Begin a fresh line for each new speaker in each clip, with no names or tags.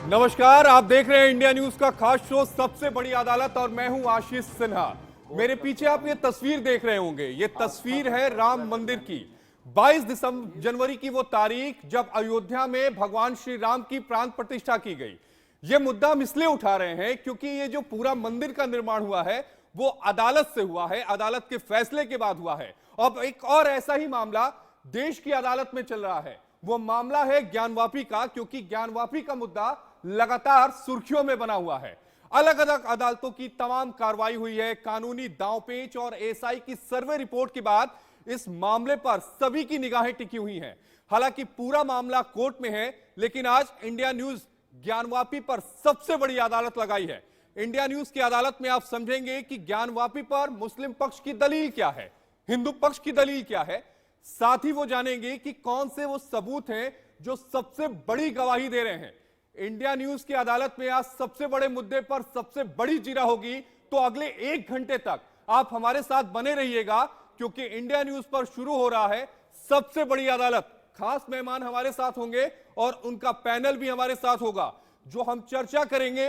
नमस्कार, आप देख रहे हैं इंडिया न्यूज का खास शो सबसे बड़ी अदालत और मैं हूं आशीष सिन्हा। मेरे पीछे आप ये तस्वीर देख रहे होंगे, ये तस्वीर है राम मंदिर की। 22 जनवरी की वो तारीख जब अयोध्या में भगवान श्री राम की प्राण प्रतिष्ठा की गई। ये मुद्दा हम इसलिए उठा रहे हैं क्योंकि ये जो पूरा मंदिर का निर्माण हुआ है वो अदालत से हुआ है, अदालत के फैसले के बाद हुआ है। अब एक और ऐसा ही मामला देश की अदालत में चल रहा है, वो मामला है ज्ञानवापी का, क्योंकि ज्ञानवापी का मुद्दा लगातार सुर्खियों में बना हुआ है। अलग अलग अदालतों की तमाम कार्रवाई हुई है। कानूनी दांवपेच और एएसआई की सर्वे रिपोर्ट के बाद इस मामले पर सभी की निगाहें टिकी हुई हैं। हालांकि पूरा मामला कोर्ट में है, लेकिन आज इंडिया न्यूज ज्ञानवापी पर सबसे बड़ी अदालत लगाई है। इंडिया न्यूज की अदालत में आप समझेंगे कि ज्ञानवापी पर मुस्लिम पक्ष की दलील क्या है, हिंदू पक्ष की दलील क्या है। साथ ही वो जानेंगे कि कौन से वो सबूत हैं जो सबसे बड़ी गवाही दे रहे हैं। इंडिया न्यूज की अदालत में आज सबसे बड़े मुद्दे पर सबसे बड़ी जीरा होगी, तो अगले 1 घंटे तक आप हमारे साथ बने रहिएगा, क्योंकि इंडिया न्यूज पर शुरू हो रहा है सबसे बड़ी अदालत। खास मेहमान हमारे साथ होंगे और उनका पैनल भी हमारे साथ होगा, जो हम चर्चा करेंगे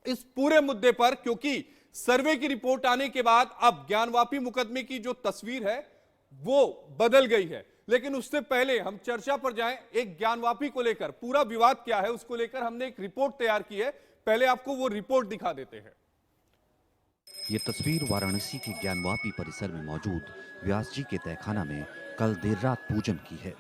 इस पूरे मुद्दे पर, क्योंकि सर्वे की रिपोर्ट आने के बाद अब ज्ञानवापी मुकदमे की जो तस्वीर है वो बदल गई है। लेकिन उससे पहले हम चर्चा पर जाएं, एक ज्ञानवापी को लेकर पूरा विवाद क्या है उसको लेकर हमने एक रिपोर्ट तैयार की है। पहले आपको वो रिपोर्ट दिखा देते हैं।
ये तस्वीर वाराणसी के ज्ञानवापी परिसर में मौजूद व्यास जी के तहखाना में कल देर रात पूजन की है।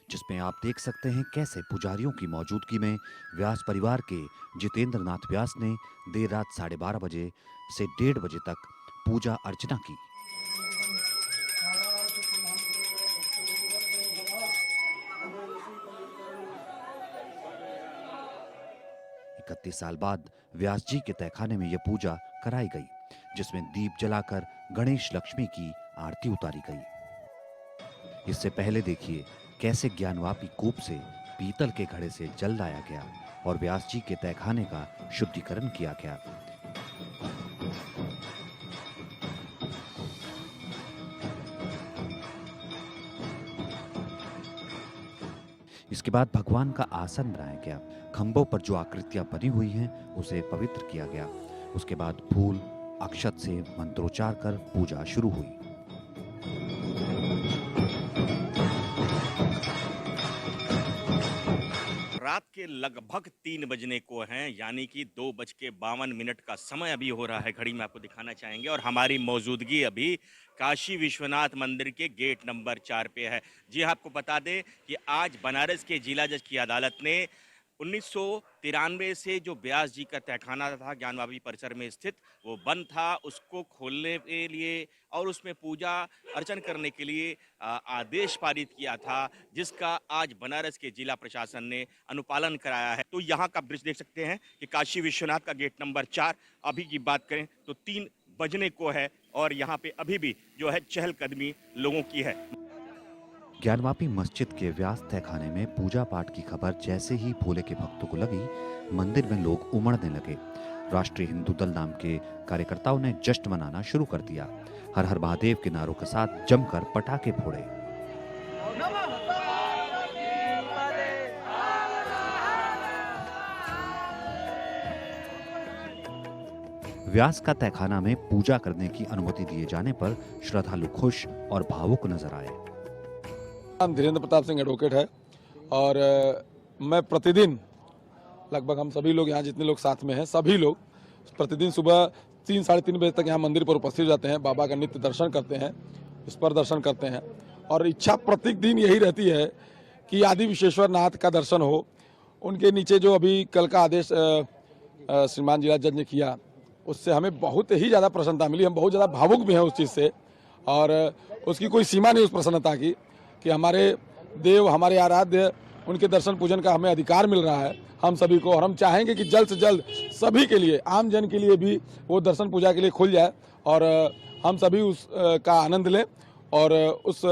जिसमें आप देख सकते हैं कैसे पुजारियों की मौजूदगी में व्यास परिवार के जितेंद्र नाथ व्यास ने देर रात 12:30 बजे से 1:30 बजे तक पूजा अर्चना की। इकतीस साल बाद व्यास जी के तहखाने में यह पूजा कराई गई, जिसमें दीप जलाकर गणेश लक्ष्मी की आरती उतारी गई। इससे पहले देखिए कैसे ज्ञानवापी कूप से पीतल के घड़े से जल लाया गया और व्यास जी के तहखाने का शुद्धिकरण किया गया। इसके बाद भगवान का आसन बनाया गया। खंभों पर जो आकृतियां बनी हुई हैं उसे पवित्र किया गया। उसके बाद फूल अक्षत से मंत्रोच्चार कर पूजा शुरू हुई।
रात के लगभग 3 बजने को हैं, यानी कि 2:52 का समय अभी हो रहा है, घड़ी में आपको दिखाना चाहेंगे। और हमारी मौजूदगी अभी काशी विश्वनाथ मंदिर के गेट नंबर 4 पे है। जी हाँ, आपको बता दें कि आज बनारस के जिला जज की अदालत ने 1993 से जो व्यास जी का तहखाना था ज्ञानवापी परिसर में स्थित, वो बंद था, उसको खोलने के लिए और उसमें पूजा अर्चन करने के लिए आदेश पारित किया था, जिसका आज बनारस के जिला प्रशासन ने अनुपालन कराया है। तो यहाँ का दृश्य देख सकते हैं कि काशी विश्वनाथ का गेट नंबर 4 अभी की बात करें तो 3 बजने को है और यहाँ पे अभी भी जो है चहलकदमी लोगों की है।
ज्ञानवापी मस्जिद के व्यास तहखाने में पूजा पाठ की खबर जैसे ही भोले के भक्तों को लगी, मंदिर में लोग उमड़ने लगे। राष्ट्रीय हिंदू दल नाम के कार्यकर्ताओं ने जश्न मनाना शुरू कर दिया। हर हर महादेव के नारों के साथ जमकर पटाखे फोड़े। व्यास का तहखाना में पूजा करने की अनुमति दिए जाने पर श्रद्धालु खुश और भावुक नजर आए।
नाम धीरेन्द्र प्रताप सिंह एडवोकेट है और मैं प्रतिदिन लगभग हम सभी लोग यहाँ जितने लोग साथ में हैं सभी लोग प्रतिदिन सुबह 3 साढ़े 3 बजे तक यहाँ मंदिर पर उपस्थित जाते हैं। बाबा का नित्य दर्शन करते हैं, इस पर दर्शन करते हैं और इच्छा प्रत्येक दिन यही रहती है कि आदि विश्वेश्वर नाथ का दर्शन हो। उनके नीचे जो अभी कल का आदेश श्रीमान जिला जज ने किया, उससे हमें बहुत ही ज़्यादा प्रसन्नता मिली। हम बहुत ज़्यादा भावुक भी हैं उस चीज़ से और उसकी कोई सीमा नहीं उस प्रसन्नता की कि हमारे देव, हमारे आराध्य, उनके दर्शन पूजन का हमें अधिकार मिल रहा है हम सभी को। और हम चाहेंगे कि जल्द से जल्द सभी के लिए, आम जन के लिए भी वो दर्शन पूजा के लिए खुल जाए और हम सभी उस का आनंद लें और उस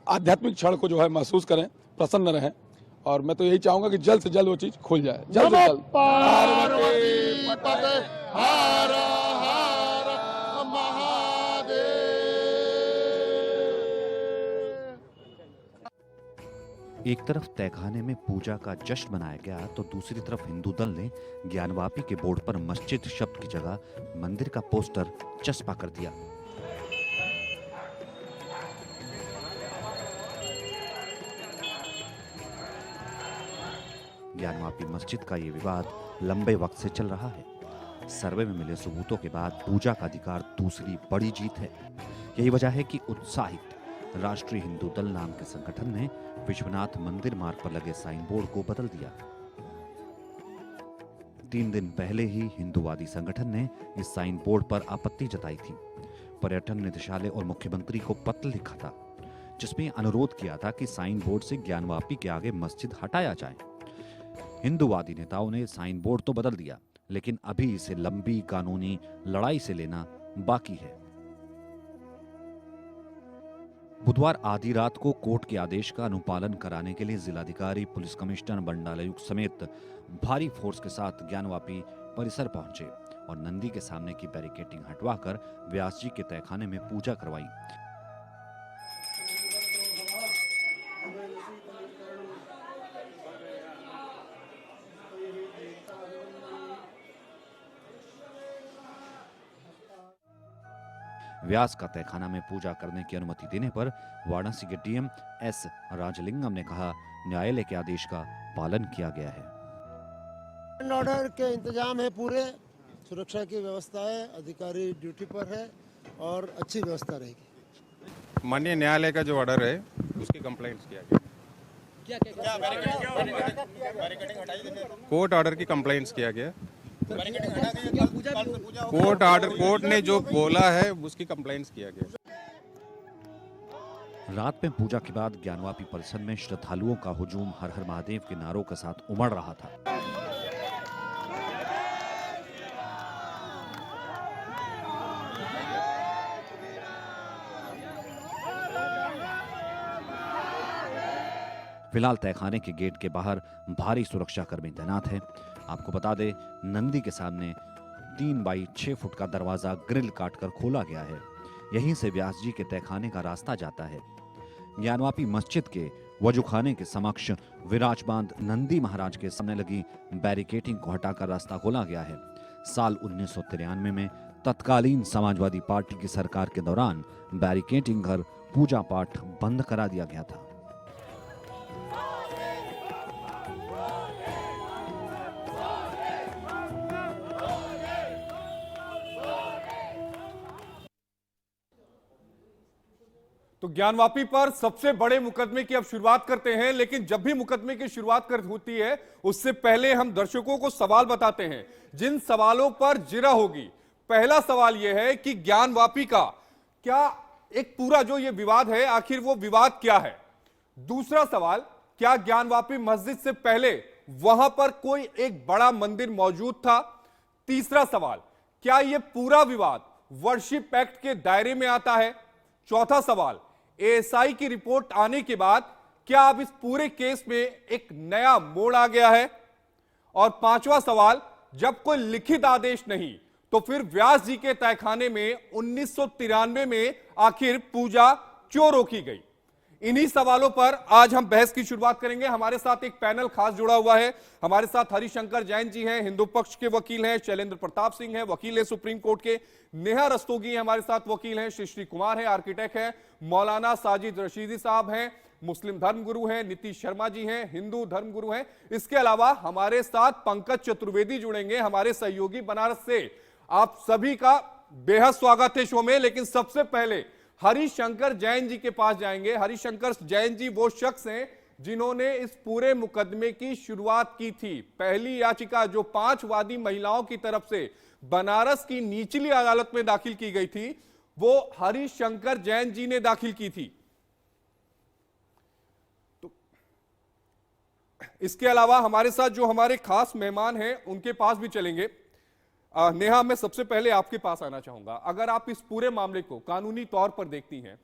आध्यात्मिक क्षण को जो है महसूस करें, प्रसन्न रहें। और मैं तो यही चाहूंगा कि जल्द से जल्द वो चीज़ खुल जाए, जल्द से जल्द।
एक तरफ तहखाने में पूजा का जश्न मनाया गया तो दूसरी तरफ हिंदू दल ने ज्ञानवापी के बोर्ड पर मस्जिद शब्द की जगह मंदिर का पोस्टर चस्पा कर दिया। ज्ञानवापी मस्जिद का यह विवाद लंबे वक्त से चल रहा है। सर्वे में मिले सबूतों के बाद पूजा का अधिकार दूसरी बड़ी जीत है। यही वजह है कि उत्साहित राष्ट्रीय हिंदू दल नाम के संगठन ने विश्वनाथ मंदिर मार्ग पर लगे साइन बोर्ड को बदल दिया। 3 दिन पहले ही हिंदूवादी संगठन ने इस साइन बोर्ड पर आपत्ति जताई थी। पर्यटन निदेशालय और मुख्यमंत्री को पत्र लिखा था जिसमें अनुरोध किया था कि साइन बोर्ड से ज्ञानवापी के आगे मस्जिद हटाया जाए। हिंदूवादी नेताओं ने साइन बोर्ड तो बदल दिया, लेकिन अभी इसे लंबी कानूनी लड़ाई से लेना बाकी है। बुधवार आधी रात को कोर्ट के आदेश का अनुपालन कराने के लिए जिलाधिकारी, पुलिस कमिश्नर, मंडलायुक्त समेत भारी फोर्स के साथ ज्ञानवापी परिसर पहुंचे और नंदी के सामने की बैरिकेडिंग हटवाकर व्यास जी के तहखाने में पूजा करवाई। व्यास का तहखाना में पूजा करने की अनुमति देने पर वाराणसी के डीएम एस राजलिंगम ने कहा, न्यायालय के आदेश का पालन किया गया है।
ऑर्डर के इंतजाम है, पूरे सुरक्षा की व्यवस्था है, अधिकारी ड्यूटी पर है और अच्छी व्यवस्था रहेगी।
माननीय न्यायालय का जो ऑर्डर है उसकी कंप्लेंट्स किया गया। कोर्ट ऑर्डर की कंप्लेंट्स किया गया। कोर्ट ने जो बोला है उसकी कंप्लेंट्स किया गया।
रात में पूजा के बाद ज्ञानवापी परिसर में श्रद्धालुओं का हुजूम हर हर महादेव के नारों के साथ उमड़ रहा था। फिलहाल तहखाने के गेट के बाहर भारी सुरक्षा कर्मी तैनात है। आपको बता दें, नंदी के सामने 3 बाई 6 फुट का दरवाजा ग्रिल काटकर खोला गया है। यहीं से व्यास जी के तहखाने का रास्ता जाता है। ज्ञानवापी मस्जिद के वजूखाने के समक्ष विराजमान नंदी महाराज के सामने लगी बैरिकेडिंग को हटाकर रास्ता खोला गया है। साल 1993 में तत्कालीन समाजवादी पार्टी की सरकार के दौरान बैरिकेडिंग कर पूजा पाठ बंद करा दिया गया था।
तो ज्ञानवापी पर सबसे बड़े मुकदमे की अब शुरुआत करते हैं, लेकिन जब भी मुकदमे की शुरुआत होती है उससे पहले हम दर्शकों को सवाल बताते हैं जिन सवालों पर जिरा होगी। पहला सवाल यह है कि ज्ञानवापी का क्या एक पूरा जो ये विवाद है, आखिर वो विवाद क्या है। दूसरा सवाल, क्या ज्ञानवापी मस्जिद से पहले वहां पर कोई एक बड़ा मंदिर मौजूद था। तीसरा सवाल, क्या यह पूरा विवाद वर्शिप एक्ट के दायरे में आता है। चौथा सवाल, एएसआई की रिपोर्ट आने के बाद क्या अब इस पूरे केस में एक नया मोड़ आ गया है। और पांचवा सवाल, जब कोई लिखित आदेश नहीं तो फिर व्यास जी के तहखाने में 1993 में आखिर पूजा क्यों रोकी गई। इन्हीं सवालों पर आज हम बहस की शुरुआत करेंगे। हमारे साथ एक पैनल खास जुड़ा हुआ है। हमारे साथ हरिशंकर जैन जी हैं, हिंदू पक्ष के वकील हैं। शैलेंद्र प्रताप सिंह हैं, वकील है सुप्रीम कोर्ट के। नेहा रस्तोगी हमारे साथ वकील हैं। श्री कुमार है, आर्किटेक्ट है। मौलाना साजिद रशीदी साहब हैं, मुस्लिम धर्मगुरु हैं। नीतीश शर्मा जी हैं, हिंदू धर्मगुरु हैं। इसके अलावा हमारे साथ पंकज चतुर्वेदी जुड़ेंगे, हमारे सहयोगी बनारस से। आप सभी का बेहद स्वागत है शो में। लेकिन सबसे पहले हरिशंकर जैन जी के पास जाएंगे। हरिशंकर जैन जी वो शख्स हैं जिन्होंने इस पूरे मुकदमे की शुरुआत की थी। पहली याचिका जो 5 वादी महिलाओं की तरफ से बनारस की निचली अदालत में दाखिल की गई थी, वो हरिशंकर जैन जी ने दाखिल की थी। तो इसके अलावा हमारे साथ जो हमारे खास मेहमान हैं उनके पास भी चलेंगे। नेहा, मैं सबसे पहले आपके पास आना चाहूंगा। अगर आप इस पूरे मामले को कानूनी तौर पर देखती हैं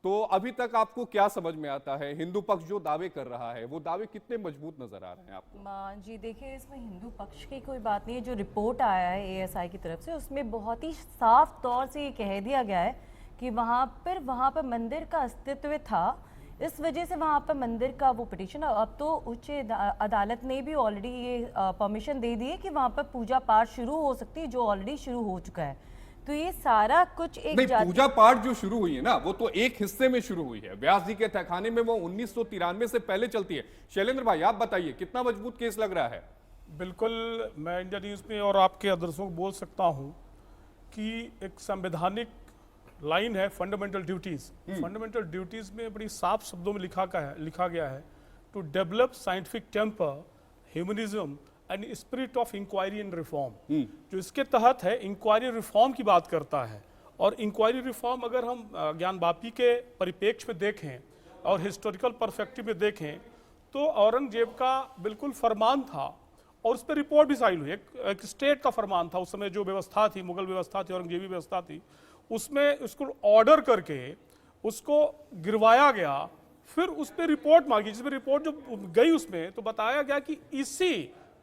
तो अभी तक आपको क्या समझ में आता है। हिंदू पक्ष जो दावे कर रहा है वो दावे कितने मजबूत नजर आ रहे हैं आपको।
जी देखिए, इसमें हिंदू पक्ष की कोई बात नहीं है। जो रिपोर्ट आया है एएसआई की तरफ से उसमें बहुत ही साफ तौर से ये कह दिया गया है कि वहाँ पर मंदिर का अस्तित्व था। इस वजह से वहाँ पर मंदिर का वो पिटीशन, अब तो उच्च अदालत ने भी ऑलरेडी ये परमिशन दे दी है कि वहाँ पर पूजा पाठ शुरू हो सकती है, जो ऑलरेडी शुरू हो चुका है। तो ये सारा कुछ एक
नहीं, पूजा पाठ जो शुरू हुई है ना, वो तो एक हिस्से में शुरू हुई है। व्यास जी के तहखाने में वो 1993 से पहले चलती है। शैलेंद्र भाई, आप बताइए कितना मजबूत केस लग रहा है?
बिल्कुल, मैं इंडिया न्यूज़ में और आपके दर्शकों को बोल सकता हूं कि एक संवैधानिक लाइन है फंडामेंटल ड्यूटीज। फंडामेंटल ड्यूटीज में बड़ी साफ शब्दों में लिखा गया है to develop scientific temper, humanism and spirit of inquiry and reform. जो इसके तहत है, इंक्वायरी रिफॉर्म की बात करता है। और इंक्वायरी रिफॉर्म अगर हम ज्ञानवापी के परिप्रेक्ष्य में देखें और हिस्टोरिकल परस्पेक्टिव में देखें तो औरंगजेब का बिल्कुल फरमान था और उस पर रिपोर्ट भी फाइल हुई। एक स्टेट का फरमान था, उस समय जो व्यवस्था थी, मुगल व्यवस्था थी, औरंगजेबी व्यवस्था थी, उसमें उसको ऑर्डर करके उसको गिरवाया गया। फिर उस पर रिपोर्ट मांगी, जिसमें रिपोर्ट जो गई उसमें तो बताया गया कि इसी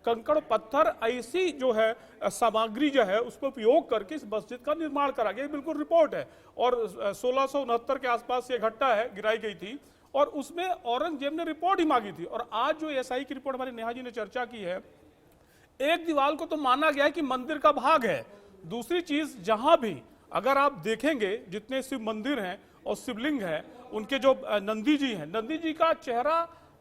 कंकड़ पत्थर, ऐसी जो है सामग्री जो है उसको उपयोग करके इस मस्जिद का निर्माण करा गया। बिल्कुल रिपोर्ट है। और 1669 के आसपास ये घटना है, गिराई गई थी और उसमें औरंगजेब ने रिपोर्ट ही मांगी थी। और आज जो एसआई की रिपोर्ट हमारे नेहा जी ने चर्चा की है, एक दीवार को तो माना गया है कि मंदिर का भाग है। दूसरी चीज, जहां भी अगर आप देखेंगे जितने शिव मंदिर हैं और शिवलिंग है, उनके जो नंदी जी हैं, नंदी जी का चेहरा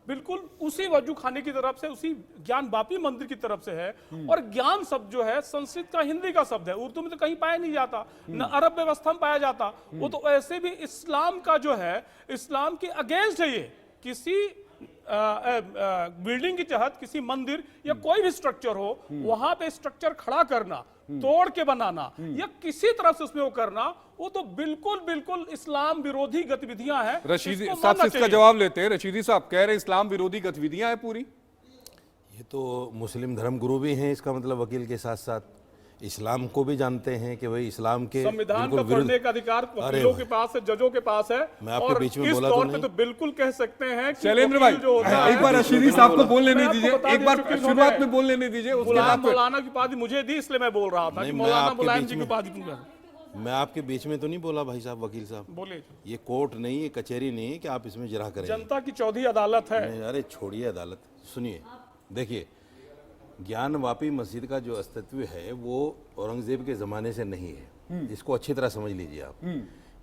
बिल्कुल उसी वजू खाने की तरफ से, उसी ज्ञानवापी मंदिर की तरफ से है। और ज्ञान शब्द जो है संस्कृत का हिंदी का शब्द है, उर्दू में तो कहीं पाया नहीं जाता, न अरब व्यवस्था में पाया जाता। वो तो ऐसे भी इस्लाम का जो है, इस्लाम के अगेंस्ट है ये। किसी बिल्डिंग के तहत किसी मंदिर या कोई भी स्ट्रक्चर हो, वहां पे स्ट्रक्चर खड़ा करना, तोड़ के बनाना या किसी तरह से उसमें वो करना, वो तो बिल्कुल बिल्कुल इस्लाम विरोधी गतिविधियां हैं।
रशीदी साहब से इसका जवाब लेते हैं। रशीदी साहब कह रहे इस्लाम विरोधी गतिविधियां हैं पूरी।
ये तो मुस्लिम धर्मगुरु भी हैं, इसका मतलब वकील के साथ साथ इस्लाम को भी जानते हैं कि भाई इस्लाम के
संविधान का पढ़ने का अधिकार वकीलों के पास है, जजों के पास है।
मैं आपके बीच में बोला तो नहीं।
तो बिल्कुल कह सकते हैं कि
शैलेंद्र भाई, एक बार रशीदी साहब को बोल लेने दीजिए, एक बार शुरुआत में बोल लेने दीजिए, उसके बाद
मौलाना की उपाधि मुझे दी, इसलिए मैं बोल रहा था कि मौलाना मुलायम जी की उपाधि दूंगा।
मैं आपके बीच में तो नहीं बोला भाई साहब, वकील साहब
बोले,
ये कोर्ट नहीं, ये कचहरी नहीं है कि आप इसमें जरा करें।
जनता की चौधी अदालत है।
अरे छोड़िए अदालत, सुनिए, देखिए, ज्ञानवापी मस्जिद का जो अस्तित्व है वो औरंगजेब के ज़माने से नहीं है, इसको अच्छी तरह समझ लीजिए आप।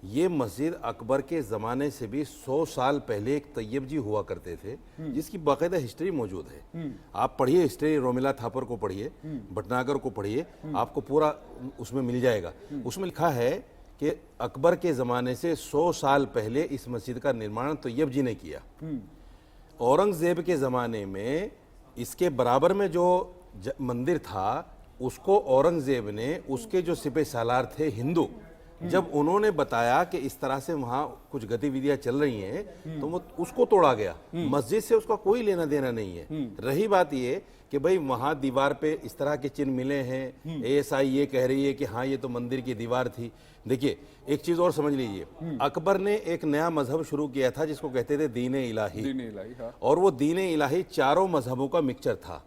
ये मस्जिद अकबर के ज़माने से भी 100 साल पहले एक तैयब जी हुआ करते थे, जिसकी बाकायदा हिस्ट्री मौजूद है। आप पढ़िए हिस्ट्री, रोमिला थापर को पढ़िए, भटनागर को पढ़िए, आपको पूरा उसमें मिल जाएगा। उसमें लिखा है कि अकबर के ज़माने से 100 साल पहले इस मस्जिद का निर्माण तैयब जी ने किया। औरंगजेब के ज़माने में इसके बराबर में जो मंदिर था, उसको औरंगजेब ने, उसके जो सिपह सालार थे हिंदू, जब उन्होंने बताया कि इस तरह से वहां कुछ गतिविधियां चल रही हैं, तो वो उसको तोड़ा गया। मस्जिद से उसका कोई लेना देना नहीं है। रही बात ये कि भाई वहां दीवार पे इस तरह के चिन्ह मिले हैं, एएसआई ये कह रही है कि हाँ ये तो मंदिर की दीवार थी। देखिए एक चीज और समझ लीजिए, अकबर ने एक नया मजहब शुरू किया था जिसको कहते थे दीन इलाही।
हाँ।
और वो दीन इलाही चारों मजहबों का मिक्सचर था,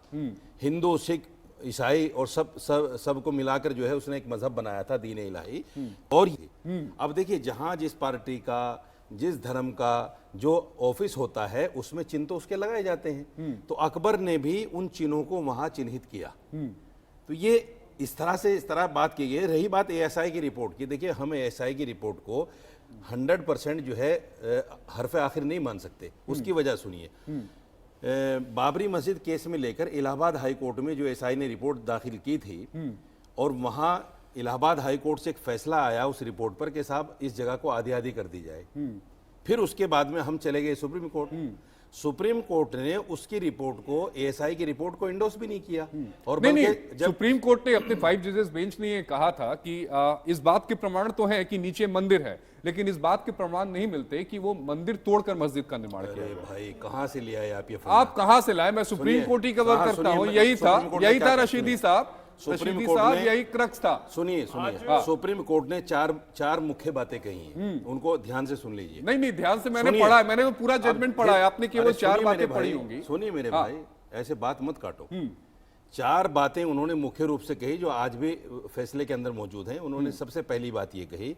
हिंदू, सिख, ईसाई और सबको मिलाकर जो है उसने एक मजहब बनाया था, दीन इलाही। और ये अब देखिए, जहां जिस पार्टी का, जिस धर्म का जो ऑफिस होता है, उसमें चिन्ह तो उसके लगाए जाते हैं। तो अकबर ने भी उन चिन्हों को वहां चिन्हित किया। तो ये इस तरह बात की गई। रही बात एएसआई की रिपोर्ट की, देखिए हम एएसआई की रिपोर्ट को 100% जो है हरफ आखिर नहीं मान सकते। उसकी वजह सुनिए, बाबरी मस्जिद केस में लेकर इलाहाबाद हाई कोर्ट में जो एसआई ने रिपोर्ट दाखिल की थी, और वहां इलाहाबाद हाई कोर्ट से एक फैसला आया उस रिपोर्ट पर कि साहब इस जगह को आधी आधी कर दी जाए। फिर उसके बाद में हम चले गए सुप्रीम कोर्ट। सुप्रीम कोर्ट ने उसकी रिपोर्ट को, एएसआई की रिपोर्ट को इंडोर्स भी नहीं किया। और
नहीं, जब सुप्रीम कोर्ट ने अपने 5 जजेस बेंच ने ये कहा था कि इस बात के प्रमाण तो है कि नीचे मंदिर है, लेकिन इस बात के प्रमाण नहीं मिलते कि वो मंदिर तोड़कर मस्जिद का निर्माण किया।
अरे भाई कहां से ले आए आप ये?
आप कहां से लाए? मैं सुप्रीम कोर्ट ही कवर करता हूं। यही था रशीदी साहब, यही क्रक्स था।
सुनिए, सुप्रीम कोर्ट ने चार मुख्य बातें कही हैं, उनको ध्यान से सुन लीजिए।
नहीं ध्यान से मैंने पढ़ा है, मैंने वो पूरा जजमेंट पढ़ा है, आपने केवल 4 बातें पढ़ी होंगी।
सुनिए मेरे भाई, ऐसे बात मत काटो। 4 बातें उन्होंने मुख्य रूप से कही जो आज भी फैसले के अंदर मौजूद हैं। उन्होंने सबसे पहली बात ये कही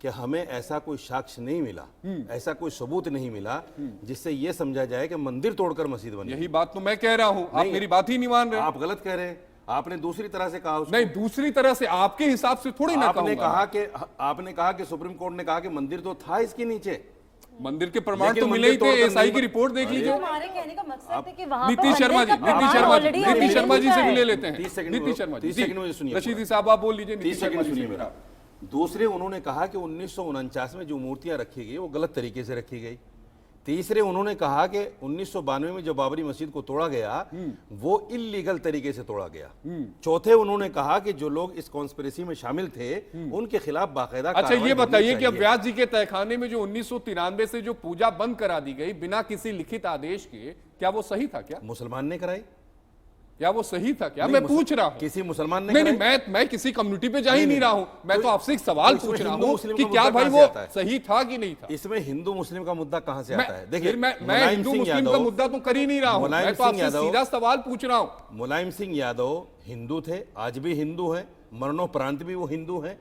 कि हमें ऐसा कोई साक्ष्य नहीं मिला, ऐसा कोई सबूत नहीं मिला जिससे यह समझा जाए कि मंदिर तोड़कर मस्जिद बनी।
यही बात तो मैं कह रहा हूं, आप मेरी बात ही नहीं मान रहे।
आप गलत कह रहे हैं, आपने दूसरी तरह से कहा उसको।
नहीं, दूसरी तरह से आपके हिसाब से थोड़ी ना कहूंगा।
आपने कहा कि सुप्रीम कोर्ट ने कहा कि मंदिर तो था इसके नीचे,
मंदिर के प्रमाण
लेकिन
तो मिले ही थे।
मंदिर
एसआई की
तोड़कर
रिपोर्ट देख लीजिए।
हमारे कहने का मकसद है कि वहां पर
नीतीश शर्मा जी, नीतीश शर्मा जी से भी ले लेते हैं।
30 सेकंड
नीतीश शर्मा जी,
30 सेकंड में सुनिए।
रशीदी साहब आप बोल लीजिए।
30 सेकंड में सुनिए मेरा। दूसरे, उन्होंने कहा कि 1949 में जो मूर्तियां रखी गई वो गलत तरीके से रखी गई। तीसरे, उन्होंने कहा कि 1992 में जो बाबरी मस्जिद को तोड़ा गया वो इल्लीगल तरीके से तोड़ा गया। चौथे, उन्होंने कहा कि जो लोग इस कॉन्स्पिरेसी में शामिल थे उनके खिलाफ बाकायदा।
अच्छा, ये बताइए कि अब व्यास जी के तहखाने में जो 1993 से जो पूजा बंद करा दी गई बिना किसी लिखित आदेश के, क्या वो सही था? क्या
मुसलमान ने कराई?
क्या वो सही था? क्या मैं पूछ रहा हूँ।
किसी मुसलमान ने
नहीं, मैं किसी कम्युनिटी पे जा ही नहीं रहा हूँ। मैं तो आपसे एक सवाल पूछ रहा हूँ कि क्या भाई वो सही था कि नहीं था?
इसमें हिंदू मुस्लिम का मुद्दा कहां से आता है? देखिए,
मैं हिंदू मुस्लिम का मुद्दा तो कर ही नहीं रहा हूँ। मैं तो आपसे सीधा सवाल पूछ रहा हूँ।
मुलायम सिंह यादव हिंदू थे, आज भी हिंदू हैं, मरणोपरांत भी वो हिंदू हैं,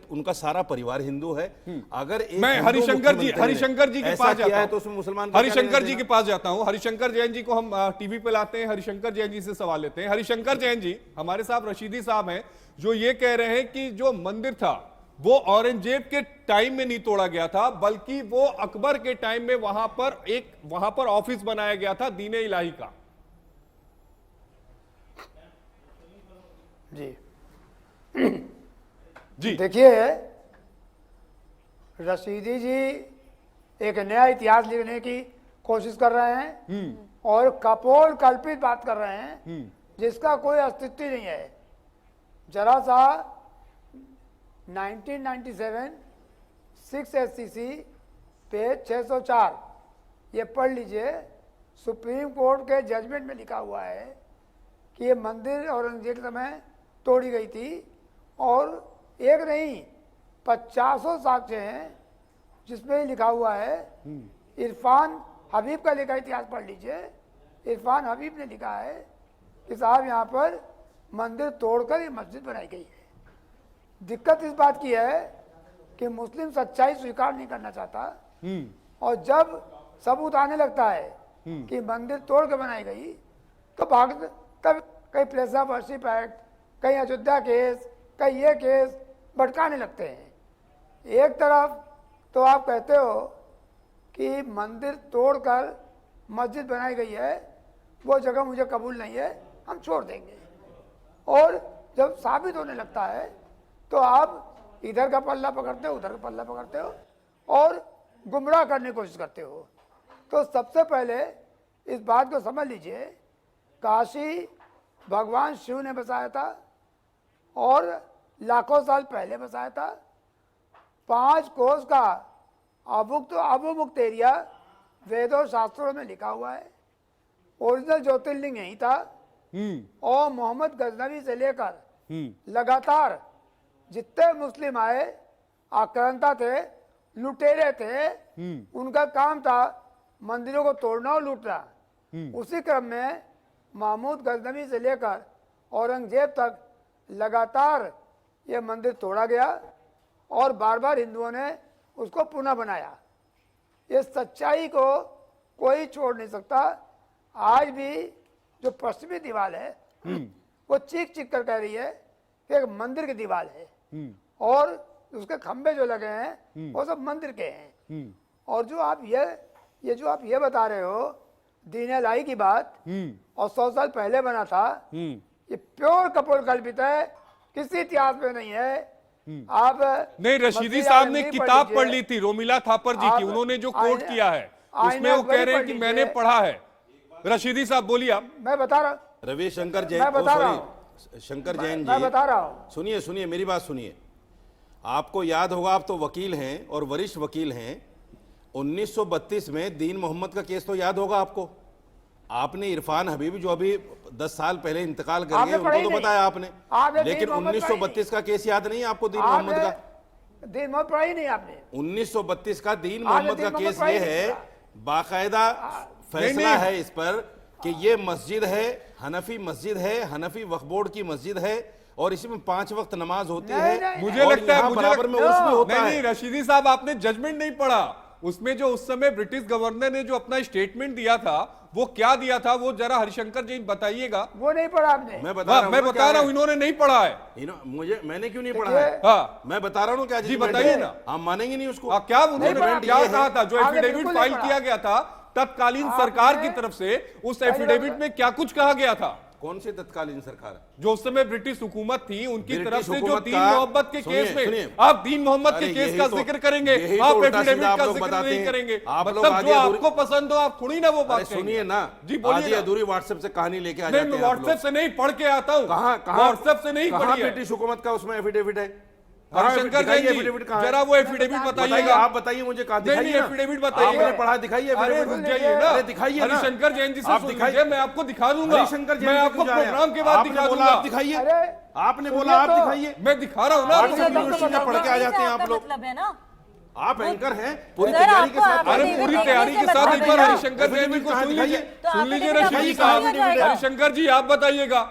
उनका सारा परिवार हिंदू है। अगर
मैं हरिशंकर जी के पास जाता हूं,
तो उसमें मुसलमान
हरिशंकर जी के पास जाता हूं। हरिशंकर जैन जी को हम टीवी पे लाते हैं, हरिशंकर जैन जी से सवाल लेते हैं। हरिशंकर जैन जी, हमारे साथ रशीदी साहब हैं जो ये कह रहे हैं कि जो मंदिर था वो औरंगजेब के टाइम में नहीं तोड़ा गया था, बल्कि वो अकबर के टाइम में वहां पर ऑफिस बनाया गया था दीन इलाही का।
जी
जी
देखिए, रशीदी जी एक नया इतिहास लिखने की कोशिश कर रहे हैं और कपोल कल्पित बात कर रहे हैं जिसका कोई अस्तित्व नहीं है। जरा सा 1997 6 SCC पेज 604 ये पढ़ लीजिए। सुप्रीम कोर्ट के जजमेंट में लिखा हुआ है कि ये मंदिर औरंगजेब के समय तोड़ी गई थी और एक नहीं 50 साक्ष्य हैं जिसमें लिखा हुआ है। इरफान हबीब का लिखा इतिहास पढ़ लीजिए। इरफान हबीब ने लिखा है कि साहब यहाँ पर मंदिर तोड़कर ये मस्जिद बनाई गई है। दिक्कत इस बात की है कि मुस्लिम सच्चाई स्वीकार नहीं करना चाहता और जब सबूत आने लगता है कि मंदिर तोड़ के बनाई गई तो तब कई प्लेस ऑफ वर्शिप एक्ट, कहीं अयोध्या केस, कहीं ये केस भटकाने लगते हैं। एक तरफ तो आप कहते हो कि मंदिर तोड़कर मस्जिद बनाई गई है, वो जगह मुझे कबूल नहीं है, हम छोड़ देंगे। और जब साबित होने लगता है तो आप इधर का पल्ला पकड़ते हो, उधर का पल्ला पकड़ते हो और गुमराह करने की कोशिश करते हो। तो सबसे पहले इस बात को समझ लीजिए, काशी भगवान शिव ने बसाया था और लाखों साल पहले बसाया था। 5 कोस का अवमुक्त एरिया वेदों शास्त्रों में लिखा हुआ है। ओरिजिनल ज्योतिर्लिंग यही था और मोहम्मद गजनवी से लेकर लगातार जितने मुस्लिम आए, आक्रांता थे, लुटेरे थे, उनका काम था मंदिरों को तोड़ना और लूटना। उसी क्रम में महमूद गजनवी से लेकर औरंगजेब तक लगातार ये मंदिर तोड़ा गया और बार बार हिंदुओं ने उसको पुनः बनाया। इस सच्चाई को कोई छोड़ नहीं सकता। आज भी जो पश्चिमी दीवार है वो चीख चीख कर कह रही है कि एक मंदिर की दीवार है और उसके खंभे जो लगे हैं वो सब मंदिर के हैं। और जो आप ये बता रहे हो दीन इलाही की बात और 100 साल पहले बना था, ये प्योर कपोल कल्पित है, किसी इतिहास में नहीं है। आप
नहीं, रशीदी साहब ने किताब पढ़ ली थी रोमिला थापर जी की, उन्होंने जो कोट किया है उसमें वो कह रहे हैं कि मैंने पढ़ा है। रशीदी साहब बोलिए। आप
मैं बता रहा हूं,
रविशंकर जैन, शंकर जैन जी,
मैं बता रहा हूं।
सुनिए मेरी बात सुनिए। आपको याद होगा, आप तो वकील हैं और वरिष्ठ वकील हैं, 1932 में दीन मोहम्मद का केस तो याद होगा आपको। आपने इरफान हबीब जो अभी 10 साल पहले इंतकाल कर गए उनको तो बताया आपने, लेकिन 1932 का केस याद नहीं है आपको? दीन मोहम्मद का
दीन मोहम्मद पढ़ा ही नहीं आपने।
1932 का दीन मोहम्मद का केस ये है, बाकायदा फैसला है इस पर कि ये मस्जिद है, हनफी मस्जिद है, हनफी वक्फ बोर्ड की मस्जिद है और इसी में 5 वक्त नमाज होती
नहीं,
है।
नहीं,
मुझे
और
लगता है
यहाँ बराबर में उर्स भी होता
नहीं
है।
रशीदी साहब, आपने जजमेंट नहीं पढ़ा। उसमें जो उस समय ब्रिटिश गवर्नर ने जो अपना स्टेटमेंट दिया था, वो क्या दिया था, वो जरा हरिशंकर जी बताइएगा।
वो नहीं पढ़ा आपने।
मैं बता रहा हूँ
इन्होंने नहीं पढ़ा है।
मैंने क्यों नहीं पढ़ा है?
हाँ
मैं बता रहा हूँ क्या
जी,
judgment
बताइए
है।
ना।
हम मानेंगे नहीं उसको।
क्या उन्होंने
Judgment
क्या
ये
कहा
है-
था? जो
आपने
एफिडेविट
बिल्कुल
फाइल
नहीं
किया गया था तत्कालीन
आपने-
सरकार की तरफ से, उस एफिडेविट में क्या कुछ कहा गया था?
कौन सी तत्कालीन सरकार?
जो उस समय ब्रिटिश हुकूमत थी, उनकी
ब्रिटिश
तरफ से जो
हुकूमत
दीन
का-
मोहम्मद के
सुनिए,
केस में
सुनिए।
आप दीन मोहम्मद के
अरे
केस
यही
का
तो-
जिक्र करेंगे,
यही तो
आप
उल्टा
एफिडेविट
सीधा आप
का
लोग
जिक्र
बताते
नहीं
हैं।
करेंगे।
आप लोग
मतलब
आधी
जो
अधूरी-
आपको पसंद हो आप थोड़ी ना वो बात
अरे
कहेंगे।
सुनिए ना,
जी बोलिए
आधी
ना।
अधूरी व्हाट्सएप से कहानी लेके आ
नहीं,
जाते
मैं
हैं आप
व्हाट्सएप
लोग।
से नहीं पढ़ के आता हूँ।
कहाँ
व्हाट्सएप से नहीं
कहाँ
पढ़ी है।
ब्रिटिश हुकूमत का उसमें एफिडेविट है?
हरिशंकर
दिखाइए
जैन जी,
एफिडेविट कहाँ है?
जरा वो एफिडेविट
बताइए,
बताइएगा।
आप बताइए मुझे कहाँ
नहीं,
दिखाइए
नहीं,
ना।
एफिडेविट बताइएगा।
आपने पढ़ा, दिखाइए
अरे
एफिडेविट।
रुक जाइए ना।
अरे दिखाइए ना।
हरिशंकर जैन जी से
आप
सुन
दिखाइए।
लीजिए, मैं आपको दिखा दूंगा।
हरिशंकर जैन
मैं
जी
आपको
क्यों जा रहे हैं?
प्रोग्राम के बाद
आपने
दिखा
बोला
दूंगा।
आप दिखाइए।
अरे
आपने
सुनिए
बोला आप
तो।
दिखाइए।
मैं दिखा रहा हूँ ना।
व्हाट्सएप यूनिवर्सिटी में पढ़ के आ जाते हैं आप लोग।
मतलब है ना।
आप एंकर हैं, पूरी
सर,
तैयारी के
आपको
साथ।
अरे
नहीं,
पूरी
नहीं,
तैयारी के
नहीं,
साथ
नहीं,
एक बार
नहीं,
हरिशंकर जैन जी को
कहाँ
सुन
दिखाइए?
लीजिए।
तो
सुन
आप
लीजिए
बताइए,
रशीदी
आपको
साहब।
दिखाया जाएगा।
हरिशंकर जी आप बताइएगा।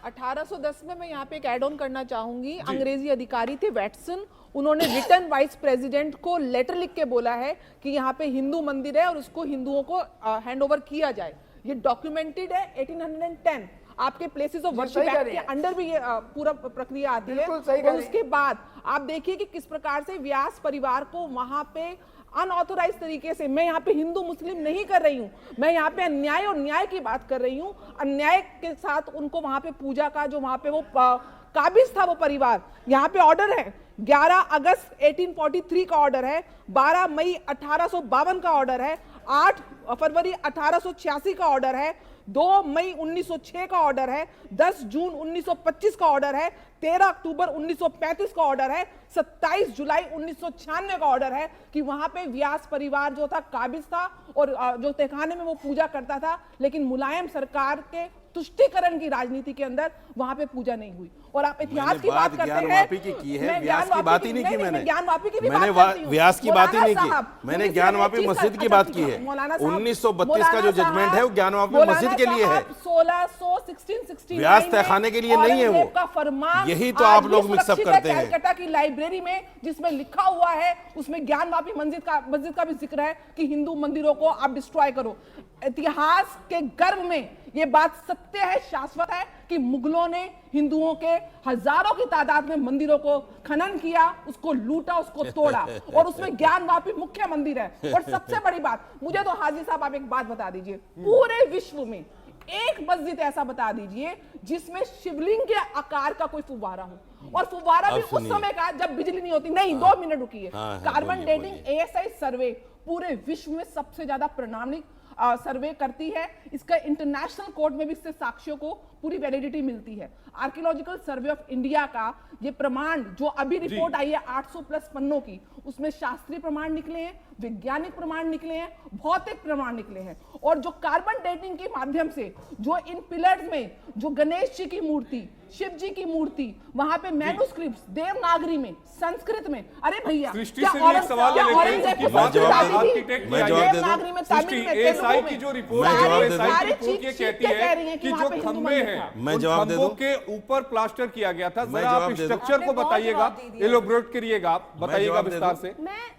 1810 में मैं यहाँ पे एक एड ऑन करना चाहूंगी। अंग्रेजी अधिकारी थे वैटसन, उन्होंने रिटर्न वाइस प्रेसिडेंट को लेटर लिख के बोला है कि यहाँ पे हिंदू मंदिर है और उसको हिंदुओं को हैंड ओवर किया जाए। ये डॉक्यूमेंटेड है 1810। आपके प्लेसेस ऑफ वर्शिप
सही कह
एक्ट
रही
के
हैं।
अंडर भी ये पूरा प्रक्रिया आती है।
बिल्कुल सही कह
और
रही हैं।
उसके बाद आप देखिए कि किस प्रकार से व्यास परिवार को वहां पे अनऑथोराइज तरीके से, मैं यहाँ पे हिंदू मुस्लिम नहीं कर रही हूँ, मैं यहाँ पे अन्याय और न्याय की बात कर रही हूँ। अन्याय के साथ उनको वहां पे पूजा का जो वहां पे वो काबिज था वो परिवार, यहाँ पे ऑर्डर है 11 अगस्त 1843 का ऑर्डर है, 12 मई 1852 का ऑर्डर है, 8 फरवरी 1886 का ऑर्डर है, 2 मई 1906 का ऑर्डर है, 10 जून 1925 का ऑर्डर है, 13 अक्टूबर 1935 का ऑर्डर है, 27 जुलाई 1996 का ऑर्डर है कि वहां पे व्यास परिवार जो था काबिज था और जो तहखाने में वो पूजा करता था। लेकिन मुलायम सरकार के तुष्टिकरण की राजनीति के अंदर वहां पे पूजा नहीं हुई। और आप इतिहास की बात करते हैं,
ज्ञानवापी की है,
मैं
व्यास की बात ही नहीं की मैंने।
ज्ञानवापी की भी
मैंने
बात करती हूँ।
व्यास की बात ही नहीं
मौलाना साहब,
की, मैंने
मुझे
ज्ञानवापी
सिर्फ एक
मस्जिद
चीज
की
का-
बात की है।
मौलाना साहब,
1932 का जो जजमेंट है वो ज्ञानवापी
मौलाना
मस्जिद के लिए है।
साहब, 1669
व्यास तहखाने के लिए नहीं है वो।
औरंगजेब का फरमान
यही तो
आज
आप लोग
भी
मिक्सअप
सुरक्षित
करते
है
हैं।
कलकत्ता की लाइब्रेरी में, जिसमें लिखा हुआ है, उसमें ज्ञानवापी मस्जिद का भी जिक्र है कि हिंदू मंदिरों को आप डिस्ट्रॉय करो। इतिहास के गर्भ में ये बात सत्य है, शाश्वत है कि मुगलों ने हिंदुओं के हजारों की तादाद में मंदिरों को खनन किया, उसको लूटा, उसको तोड़ा, और उसमें ज्ञानवापी मुख्य मंदिर है। और सबसे बड़ी बात, मुझे तो हाजी साहब आप एक बात बता दीजिए, पूरे विश्व में एक मस्जिद ऐसा बता दीजिए जिसमें शिवलिंग के आकार का कोई फुव्वारा हो, और फुव्वारा भी उस समय का जब बिजली नहीं होती। नहीं, 2 मिनट रुकिए। कार्बन डेटिंग ASI सर्वे पूरे विश्व में सबसे ज्यादा प्रमाणिक सर्वे करती है। इसका इंटरनेशनल कोर्ट में भी इससे साक्ष्यों को पूरी वैलिडिटी मिलती है। आर्कियोलॉजिकल सर्वे ऑफ इंडिया का ये प्रमाण जो अभी रिपोर्ट आई है 800 प्लस पन्नों की, उसमें शास्त्रीय प्रमाण निकले हैं, वैज्ञानिक प्रमाण निकले हैं, भौतिक प्रमाण निकले हैं। और जो कार्बन डेटिंग के माध्यम से जो इन पिलर्स में जो गणेश जी की मूर्ति, शिव जी की मूर्ति, वहां पे मैन्युस्क्रिप्ट्स देवनागरी में, संस्कृत में, अरे भैया
सृष्टि से भी एक सवाल ले लेते हैं, क्योंकि बात आर्किटेक्ट की आई है।
देवनागरी में, तमिल में,
ASI
तेलुगु
की
में,
जो रिपोर्ट है,
सारी
ASI की रिपोर्ट ये
चीज़
कहती
कह रही
है
हैं
कि
वहाँ
जो
पे हिंदू
खंभे
मंदिर
हैं
था।
मैं
उन
जवाब दे
खंभों
दूं?
के ऊपर प्लास्टर किया गया था।
मैं
जरा आप
जवाब दे दूं?
स्ट्रक्चर को
आपने बहुत
बताइएगा,
जवाब दे दिया।
एलोब्रेट करिएगा, आप बताइएगा
जवाब दे
विस्तार
दूं?
से।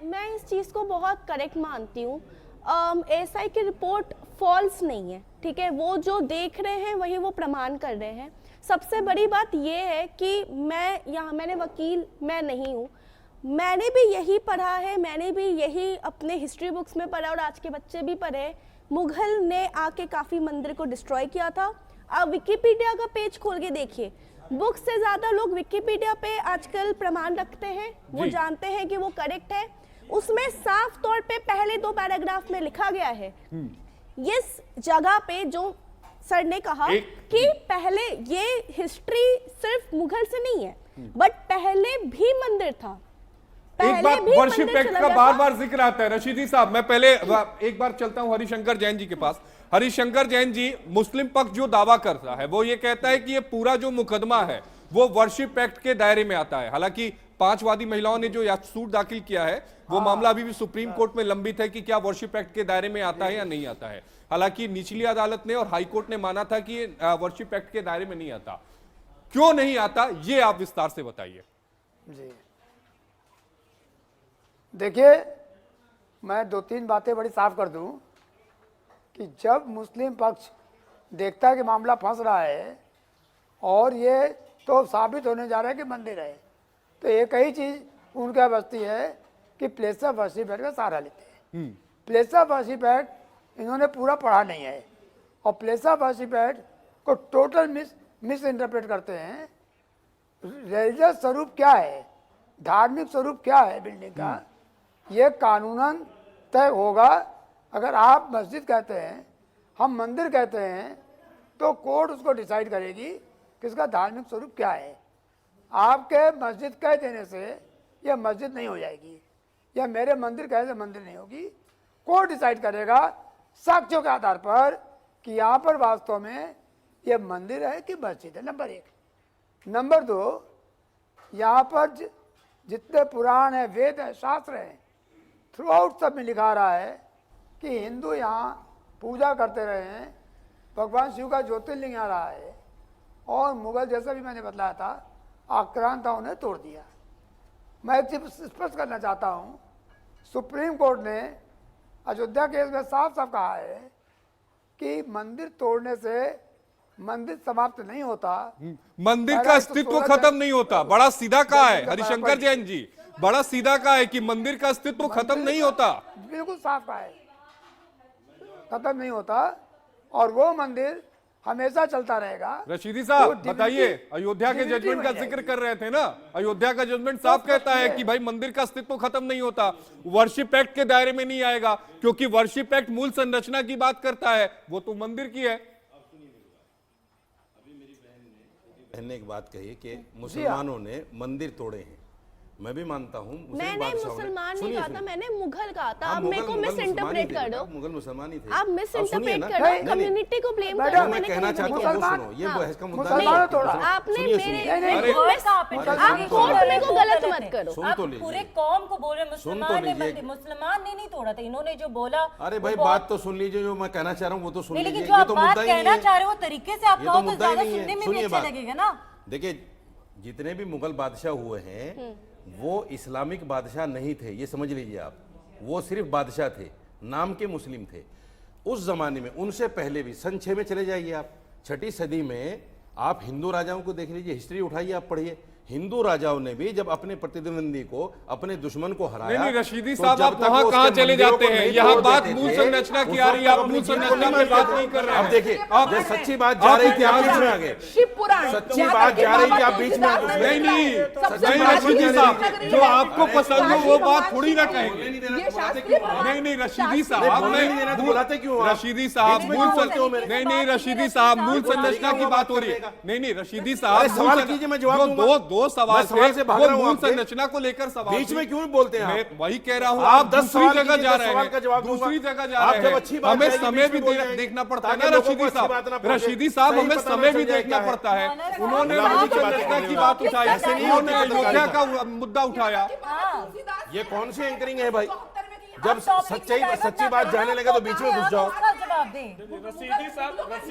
मैं इस चीज़ को बहुत करेक्ट मानती हूँ। ASI की रिपोर्ट फॉल्स नहीं है, ठीक है, वो जो देख रहे हैं वही वो प्रमाण कर रहे हैं। सबसे बड़ी बात ये है कि मैंने वकील मैं नहीं हूँ, मैंने भी यही पढ़ा है, मैंने भी यही अपने हिस्ट्री बुक्स में पढ़ा और आज के बच्चे भी पढ़े। मुगल ने आके काफ़ी मंदिर को डिस्ट्रॉय किया था। आप विकिपीडिया का पेज खोल के देखिए, बुक से ज़्यादा लोग विकिपीडिया पे आजकल प्रमाण रखते हैं, वो जानते हैं कि वो करेक्ट है। उसमें साफ तौर पे पहले 2 पैराग्राफ में लिखा गया है, इस जगह पे जो सर ने कहा कि पहले ये हिस्ट्री सिर्फ मुगल से नहीं है, बट पहले भी मंदिर था।
एक बार वर्शिप एक्ट का बार बार जिक्र आता है। रशीदी साहब, मैं पहले एक बार चलता हूं हरिशंकर जैन जी के पास। हरिशंकर जैन जी, मुस्लिम पक्ष जो दावा करता है वो ये कहता है कि ये पूरा जो मुकदमा है वो वर्शिप एक्ट के दायरे में आता है। हालांकि 5 वादी महिलाओं ने जो सूट दाखिल किया है वो मामला अभी भी सुप्रीम कोर्ट में लंबित है कि क्या वर्शिप एक्ट के दायरे में आता है या नहीं आता है। हालांकि निचली अदालत ने और हाई कोर्ट ने माना था कि वर्शिप एक्ट के दायरे में नहीं आता। क्यों नहीं आता, ये आप विस्तार से बताइए।
जी देखिए, मैं 2-3 बातें बड़ी साफ कर दूं कि जब मुस्लिम पक्ष देखता है कि मामला फंस रहा है और ये तो साबित होने जा रहा है कि मंदिर है, तो एक ही चीज उनका बचती है कि प्लेस ऑफ वर्शिप एक्ट का सहारा लेते हैं। प्लेस ऑफ वर्शिप एक्ट इन्होंने पूरा पढ़ा नहीं है और प्लेस ऑफ वर्शिप एक्ट को टोटल मिस इंटरप्रेट करते हैं। रिलीजियस स्वरूप क्या है, धार्मिक स्वरूप क्या है बिल्डिंग का, ये कानूनन तय होगा। अगर आप मस्जिद कहते हैं, हम मंदिर कहते हैं, तो कोर्ट उसको डिसाइड करेगी कि इसका धार्मिक स्वरूप क्या है। आपके मस्जिद कह देने से यह मस्जिद नहीं हो जाएगी, या मेरे मंदिर कहने से मंदिर नहीं होगी। कोर्ट डिसाइड करेगा साक्ष्यों के आधार पर कि यहाँ पर वास्तव में यह मंदिर है कि मस्जिद है, नंबर 1। नंबर 2, यहाँ पर जितने पुराण हैं, वेद हैं, शास्त्र हैं, थ्रू आउट सब में लिखा रहा है कि हिंदू यहाँ पूजा करते रहे हैं, भगवान शिव का ज्योतिर्लिंग यहाँ रहा है, और मुगल जैसा भी मैंने बतलाया था, आक्रांताओं ने तोड़ दिया। मैं एक चीज स्पष्ट करना चाहता हूँ, सुप्रीम कोर्ट ने अयोध्या केस में साफ साफ कहा है कि मंदिर तोड़ने से मंदिर समाप्त नहीं होता,
मंदिर का अस्तित्व खत्म नहीं होता। बड़ा सीधा कहा है हरिशंकर जैन जी, बड़ा सीधा कहा है कि मंदिर का अस्तित्व खत्म नहीं होता।
बिल्कुल साफ कहा है, खत्म नहीं होता, और वो मंदिर हमेशा चलता रहेगा।
रशीदी साहब बताइए, अयोध्या के जजमेंट का जिक्र कर रहे थे ना, अयोध्या का जजमेंट साफ कहता है कि भाई मंदिर का अस्तित्व खत्म नहीं होता, वर्शिप एक्ट के दायरे में नहीं आएगा, क्योंकि वर्शिप एक्ट मूल संरचना की बात करता है, वो तो मंदिर की है।
बहन ने एक बात कही कि मुसलमानों ने मंदिर तोड़े हैं, मैं भी मानता हूँ।
मैंने मुसलमान नहीं कहा था, मैंने मुगल कहा था। आप मेरे को मिस इंटरप्रेट कर दो,
मुगल मुसलमान ही थे,
आप मिस इंटरप्रेट कर दो, कम्युनिटी को ब्लेम कर दो।
मैं कहना चाहता हूँ, वो सुनो, ये बहस का मुद्दा
नहीं,
आपने मेरे आप कोर्ट में को गलत मत करो।
सुन तो लीजिए,
पूरे कौम को बोल रहे मुसलमान ने नहीं तोड़ा था, इन्होंने जो बोला।
अरे भाई बात तो सुन लीजिए, जो मैं कहना चाह रहा हूँ वो तो सुन लीजिए।
लेकिन जो आप बात कहना चाह रहे हो तरीके से आप कहो तो ज्यादा
नहीं
सुनने
है।
में भी अच्छा लगेगा ना।
देखिए, जितने भी मुगल बादशाह हुए हैं वो इस्लामिक बादशाह नहीं थे, ये समझ लीजिए आप। वो सिर्फ बादशाह थे, नाम के मुस्लिम थे उस जमाने में। उनसे पहले भी सन 6 में चले जाइए आप, 6ठी सदी में आप हिंदू राजाओं को देख लीजिए, हिस्ट्री उठाइए, आप पढ़िए। हिंदू राजाओं ने भी जब अपने प्रतिद्वंदी को, अपने दुश्मन को हराया।
नहीं रशीदी साहब, आप वहां कहां चले जाते हैं? यहाँ बात मूल संरचना की आ रही है, आप मूल संरचना की बात नहीं कर रहे हैं।
अब देखिए, आप सच्ची बात जा रही थी, आप बीच में आ गए। सच्ची बात जा रही थी, आप बीच में आ गए।
नहीं रशीदी साहब, जो आपको पसंद हो वो बात थोड़ी ना कहेंगे। नहीं रशीदी साहब,
बुलाते क्यों?
रशीदी साहब नहीं रशीदी साहब, मूल संरचना की बात हो रही है। नहीं रशीदी साहब,
सवाल कीजिए, मैं जवाब दूंगा।
दो सवाल
से भाग रहा हूं,
मूल संरचना को लेकर सवाल
बीच में क्यों बोलते हैं?
मैं वही कह रहा हूं,
आप
दूसरी जगह जा रहे हैं, दूसरी जगह जा रहे हैं। हमें समय भी देखना पड़ता है ना रशीदी साहब। रशीदी साहब, हमें समय भी देखना पड़ता है। उन्होंने मूल संरचना की बात उठाई, उन्होंने अयोध्या का मुद्दा उठाया।
ये कौन सी एंकरिंग है भाई? जब सच्ची बात जाने लगे तो बीच में घुस जाओ।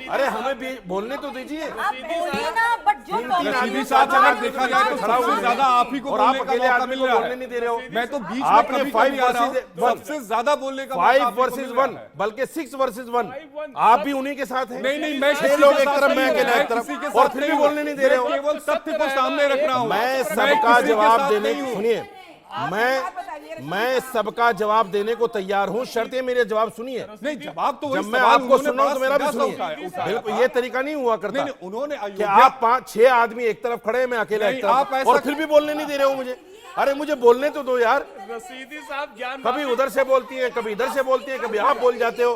अरे हमें भी बोलने तो दीजिए।
रशीदी साहब, अगर देखा जाए तो सबसे ज्यादा आप ही को बोलने का मौका मिल रहा है।
नहीं दे रहे हो,
मैं तो बीच में
आपने
कभी
5
आ रहा हूं,
वर्सेस
सबसे ज्यादा बोलने का
5 वर्सेस 1 बल्कि 6 वर्सेस 1 आप भी उन्हीं के साथ हैं।
नहीं मैं
6 लोग एक तरफ, मैं अकेला एक तरफ, और फिर भी बोलने नहीं दे रहे हो।
केवल तथ्य को सामने रख रहा हूं।
मैं सबका जवाब देने, सुनिए, मैं सबका जवाब देने को तैयार हूं, शर्तें मेरे जवाब सुनिए।
नहीं जवाब तो
जब मैं आपको सुन रहा हूं तो मेरा भी सुनिए। बिल्कुल ये तरीका नहीं हुआ करता।
उन्होंने
कि आप 5-6 आदमी एक तरफ खड़े हैं, मैं अकेला एक तरफ, और फिर भी बोलने नहीं दे रहे हो मुझे। अरे मुझे बोलने तो दो यार।
रशीदी साहब, ज्ञान
कभी उधर से बोलती है, कभी इधर से बोलती है, कभी आप बोल जाते हो।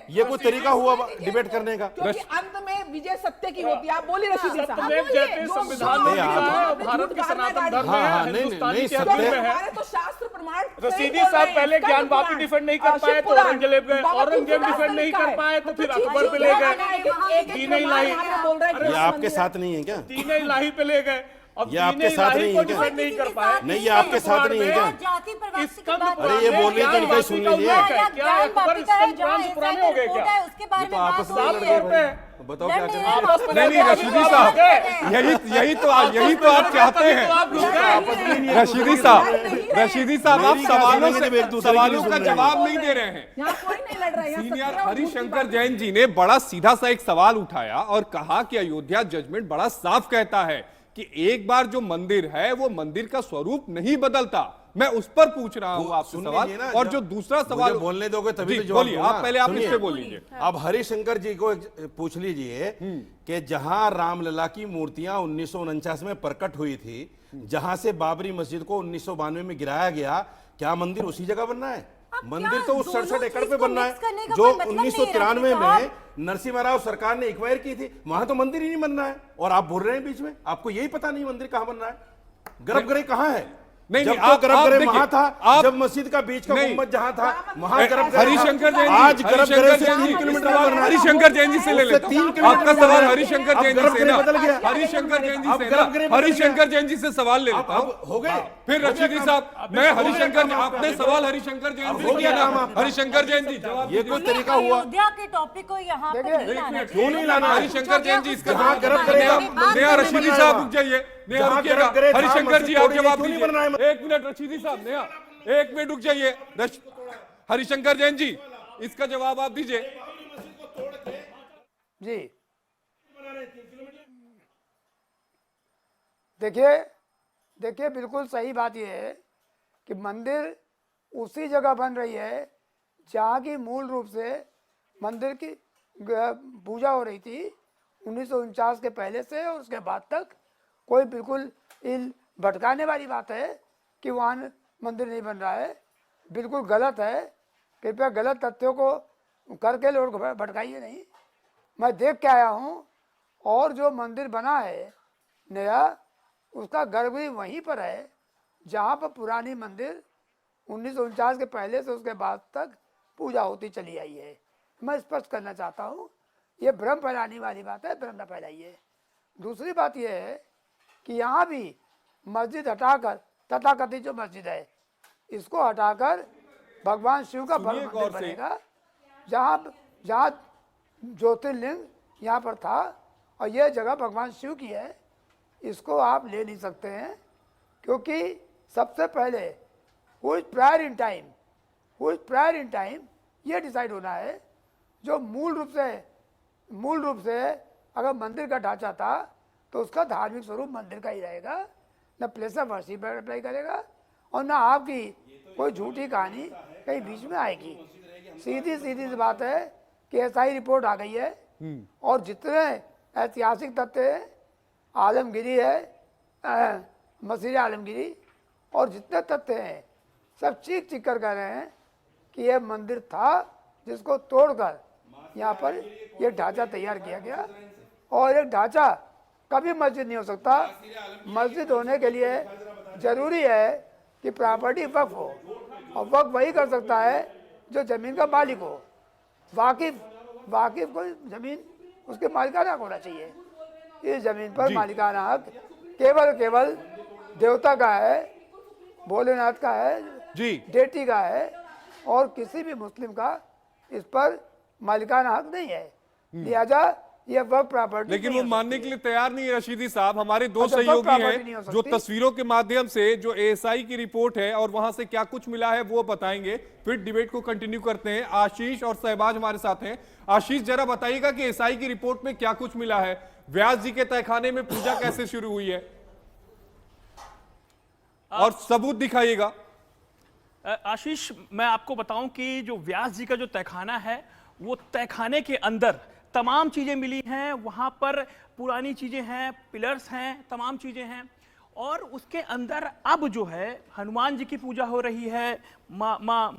ये कोई तरीका हुआ डिबेट करने का?
क्योंकि अंत में विजय सत्य की होती है। आप बोलिए रशीदी साहब।
संविधान भारत की सनातन धर्म है, हिंदुस्तानी के
सत्य
है।
तो शास्त्र प्रमाण।
रशीदी साहब, पहले ज्ञान वापी डिफेंड नहीं कर पाए तो औरंगजेब गए, औरंगजेब डिफेंड नहीं कर पाए तो फिर अकबर पे ले गए, तीन इलाही।
ये आपके साथ नहीं है क्या?
तीन इलाही पे ले गए, अब
ये आपके साथ नहीं है क्या?
नहीं कर पाए।
नहीं, ये आपके साथ नहीं है क्या? अरे ये बोल रही थी, इनका सुन लीजिए।
क्या अकबर पुराने हो गए क्या?
ये तो आपस में लड़
साफ तौर
गए।
पे
बताओ क्या
लड़ने
चाहते
हैं।
हैं?
नहीं रशीदी साहब, यही तो आप चाहते हैं। रशीदी साहब आप सवालों का जवाब नहीं दे रहे हैं।
यहाँ कोई नहीं लड़ रहा है, यहाँ
सीनियर
सत्य और झूठ की
हरिशंकर
बात है।
जैन जी ने बड़ा सीधा सा एक सवाल उठाया और कहा कि अयोध्या जजमेंट बड़ा साफ कहता है कि एक बार जो मंदिर है वो मंदिर का स्वरूप नहीं बदलता। मैं उस पर पूछ रहा हूं आपसे
सुन
सवाल।
लीजिए ना,
और
जब
जो दूसरा सवाल
मुझे बोलने दोगे तभी
जी,
तो जवाब
बोलिए
दूंगा।
आप पहले आप
सुनिए,
इस पे बोल लीजिए।
अब हरिशंकर जी को पूछ लीजिए कि जहां रामलला की मूर्तियां 1949 में प्रकट हुई थी, जहां से बाबरी मस्जिद को 1992 में गिराया गया, क्या मंदिर उसी जगह बनना है? मंदिर तो उस 67 एकड़ पे बनना है जो 1993 में नरसिम्हा राव सरकार ने एक्वायर की थी। वहां तो मंदिर ही नहीं बनना है और आप बोल रहे हैं बीच में आपको यही पता नहीं मंदिर कहां बनना है। गर्भगृह कहां है?
नहीं,
जब
नहीं,
तो
आप
गर्भगृह
देखिए,
वहां था,
आप-
जब मस्जिद का बीच का
नहीं।
गुंबद जहां था वहां गर्भगृह
हरिशंकर जैन जी,
आज गर्भगृह से
हरिशंकर
3
जैन जी,
किलोमीटर
सवाल
दूर है।
हरिशंकर जैन जी से ले
उससे
लेता
3
हूं।
किलोमीटर
आपका
दूर
सवाल
है।
हरिशंकर
अब
जैन जी से
गर्भगृह
ना,
बदल गया।
हरिशंकर जैन जी
अब
से
गर्भगृह
ना,
बदल गया।
हरिशंकर जैन जी से सवाल ले लेता हूं।
हो गए
फिर रशीदी साहब, मैं हरिशंकर, आपने सवाल हरिशंकर जैन
अब
से
हो
किया
गया
ना,
काम आपका।
हरिशंकर जैन जी जवाब
ये कोई तरीका हुआ?
अयोध्या के टॉपिक को यहाँ पर नहीं लाना चाहिए।
क्यों नहीं लाना?
हरिशंकर जैन जी इसका
जहां
जवाब
गर्भगृह
दीजिए। नेहा रशीदी साहब रुक जाइए, नेहा
जहां
रुकिएगा।
गर्भगृह था,
हरिशंकर जी आप
मस्जिद
जवाब
तोड़ी, क्यों नहीं बन रहा है?
दीजिए। एक मिनट रशीदी साहब, नेहा एक मिनट रुक जाइए। हरिशंकर जैन जी इसका जवाब आप दीजिए।
जी देखिए देखिए बिल्कुल सही बात यह है कि मंदिर उसी जगह बन रही है जहाँ की मूल रूप से मंदिर की पूजा हो रही थी 1949 के पहले से और उसके बाद तक। कोई बिल्कुल भटकाने वाली बात है कि वहाँ मंदिर नहीं बन रहा है, बिल्कुल गलत है। कृपया गलत तथ्यों को करके लोग भटकाइए नहीं। मैं देख के आया हूँ और जो मंदिर बना है नया, उसका गर्भगृह वहीं पर है जहाँ पर पुरानी मंदिर 1949 के पहले से उसके बाद तक पूजा होती चली आई है। मैं स्पष्ट करना चाहता हूँ, ये भ्रम फैलाने वाली बात है, भ्रम न फैलाइए। दूसरी बात यह है कि यहाँ भी मस्जिद हटाकर, तथाकथित जो मस्जिद है इसको हटाकर भगवान शिव का भव्य मंदिर बनेगा, जहाँ ज्योतिर्लिंग यहाँ पर था और यह जगह भगवान शिव की है। इसको आप ले नहीं सकते हैं क्योंकि सबसे पहले who is prior in time ये डिसाइड होना है। जो मूल रूप से अगर मंदिर का ढांचा था तो उसका धार्मिक स्वरूप मंदिर का ही रहेगा, न प्लेस ऑफ वर्शिप अप्लाई करेगा और न आपकी कोई झूठी कहानी कहीं बीच में आएगी। सीधी सी बात है कि ऐसा ही रिपोर्ट आ गई है और जितने ऐतिहासिक तथ्य हैं, आलमगिरी है, मसीह आलमगिरी और जितने तथ्य हैं सब चीख कर कह रहे हैं कि यह मंदिर था जिसको तोड़कर यहाँ पर यह ढांचा तैयार किया गया। और एक ढांचा कभी मस्जिद नहीं हो सकता। मस्जिद होने के लिए जरूरी है कि प्रॉपर्टी वक्फ हो और वक्फ वही कर सकता है जो जमीन का मालिक हो। वाकिफ को जमीन उसके मालिकाना हक होना चाहिए। इस जमीन पर मालिकाना हक केवल देवता का है, भोलेनाथ का है, डेटी का है और किसी भी मुस्लिम का इस पर मालिकाना हक नहीं है। लिहाजा ये वक्फ प्रॉपर्टी,
लेकिन वो मानने के लिए तैयार नहीं है रशीदी साहब। हमारे दो सहयोगी हैं जो तस्वीरों के माध्यम से जो एएसआई की रिपोर्ट है और वहां से क्या कुछ मिला है वो बताएंगे, फिर डिबेट को कंटिन्यू करते हैं। आशीष और सहबाज हमारे साथ हैं। आशीष जरा बताइएगा कि एएसआई की रिपोर्ट में क्या कुछ मिला है, व्यास जी के तहखाने में पूजा कैसे शुरू हुई है और सबूत दिखाइएगा।
आशीष, मैं आपको बताऊं कि जो व्यास जी का जो तहखाना है वो तहखाने के अंदर तमाम चीजें मिली हैं। वहां पर पुरानी चीजें हैं, पिलर्स हैं, तमाम चीजें हैं और उसके अंदर अब जो है हनुमान जी की पूजा हो रही है, माँ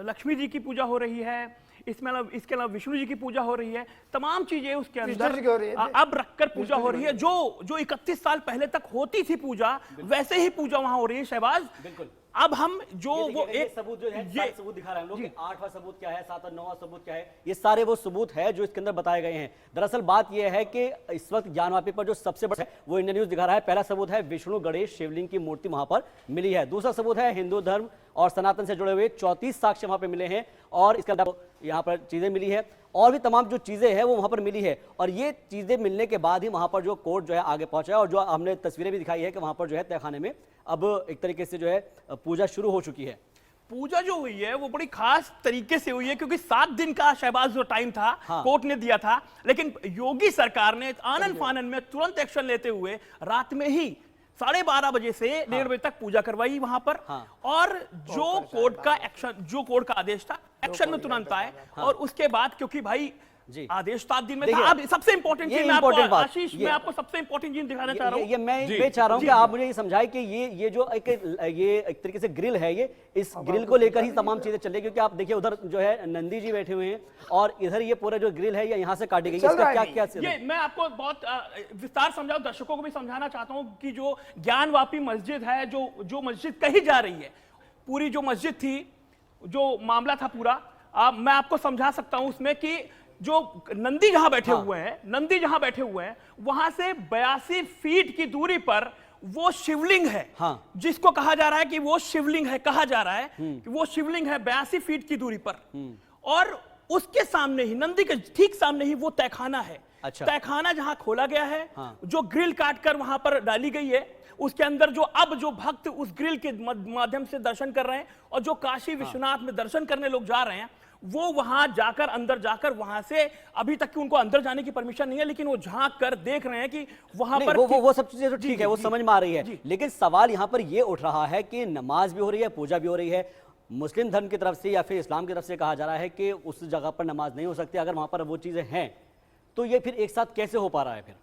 लक्ष्मी जी की पूजा हो रही है, इसके अलावा विष्णु जी की पूजा हो रही है। तमाम चीजें उसके अंदर अब रखकर पूजा हो रही है। जो 31 साल पहले तक होती थी पूजा, वैसे ही पूजा वहां हो रही है। शहबाज, अब हम जो वो एक
सबूत जो है, ये सबूत दिखा रहे हैं हम लोग कि 8वां सबूत क्या है, 7 और 9वां सबूत क्या है, ये सारे वो सबूत है जो इसके अंदर बताए गए हैं। दरअसल बात ये है कि इस वक्त ज्ञानवापी पर जो सबसे बड़ा है वो इंडिया न्यूज दिखा रहा है। पहला सबूत है विष्णु गणेश शिवलिंग की मूर्ति वहां पर मिली है। दूसरा सबूत है हिंदू धर्म और सनातन से जुड़े हुए 34 साक्ष्य वहां पर मिले हैं और इसके अलावा यहाँ पर चीजें मिली है और भी तमाम जो चीजें हैं वो वहां पर मिली है। और ये चीजें मिलने के बाद ही वहां पर जो कोर्ट जो है आगे पहुंचा है और जो हमने तस्वीरें भी दिखाई है कि वहां पर जो है तहखाने में अब एक तरीके से जो है पूजा शुरू हो चुकी है।
पूजा जो हुई है वो बड़ी खास तरीके से हुई है क्योंकि 7 दिन का शहबाज जो टाइम था कोर्ट ने दिया था, लेकिन योगी सरकार ने आनन फानन में तुरंत एक्शन लेते हुए रात में ही 12:30 बजे से 1:30 बजे तक पूजा करवाई वहां पर। और जो कोर्ट का एक्शन, जो कोर्ट का आदेश था एक्शन में तुरंत आए। और उसके बाद क्योंकि भाई आदेश 7 दिन में था। अब सबसे इंपॉर्टेंट चीज आशीष, मैं आपको सबसे इंपॉर्टेंट चीज दिखाना चाह रहा हूं।
ये मैं चाह रहा हूं कि आप मुझे ये समझाएं कि ये जो एक तरीके से ग्रिल है, ये इस ग्रिल को लेकर ही तमाम चीजें चल रही है। क्योंकि आप देखिए उधर जो है नंदी जी बैठे हुए हैं और इधर ये पूरा जो ग्रिल है ये यहाँ से काटी गई है। इसका क्या
ये मैं आपको बहुत विस्तार समझाऊं, दर्शकों को भी समझाना चाहता हूं कि जो ज्ञानवापी मस्जिद है, जो मस्जिद कही जा रही है, पूरी जो मस्जिद थी, जो मामला था पूरा, मैं आपको समझा सकता हूं उसमें कि जो नंदी जहां बैठे हुए हैं वहां से 82 फीट की दूरी पर वो शिवलिंग है। जिसको कहा जा रहा है कि वो शिवलिंग है, कहा जा रहा है कि वो शिवलिंग है 82 फीट की दूरी पर। और उसके सामने ही, नंदी के ठीक सामने ही वो तहखाना है। तहखाना जहां खोला गया है, जो ग्रिल काट कर वहां पर डाली गई है, उसके अंदर जो भक्त उस ग्रिल के माध्यम से दर्शन कर रहे हैं और जो काशी विश्वनाथ में दर्शन करने लोग जा रहे हैं, वो वहां जाकर, अंदर जाकर, वहां से अभी तक कि उनको अंदर जाने की परमिशन नहीं है, लेकिन वो झांक कर देख रहे हैं कि वहां पर
वो सब चीजें तो ठीक है, वो समझ में आ रही है। लेकिन सवाल यहां पर ये उठ रहा है कि नमाज भी हो रही है, पूजा भी हो रही है, मुस्लिम धर्म की तरफ से या फिर इस्लाम की तरफ से कहा जा रहा है कि उस जगह पर नमाज नहीं हो सकती। अगर वहां पर वो चीजें हैं तो ये फिर एक साथ कैसे हो पा रहा है? फिर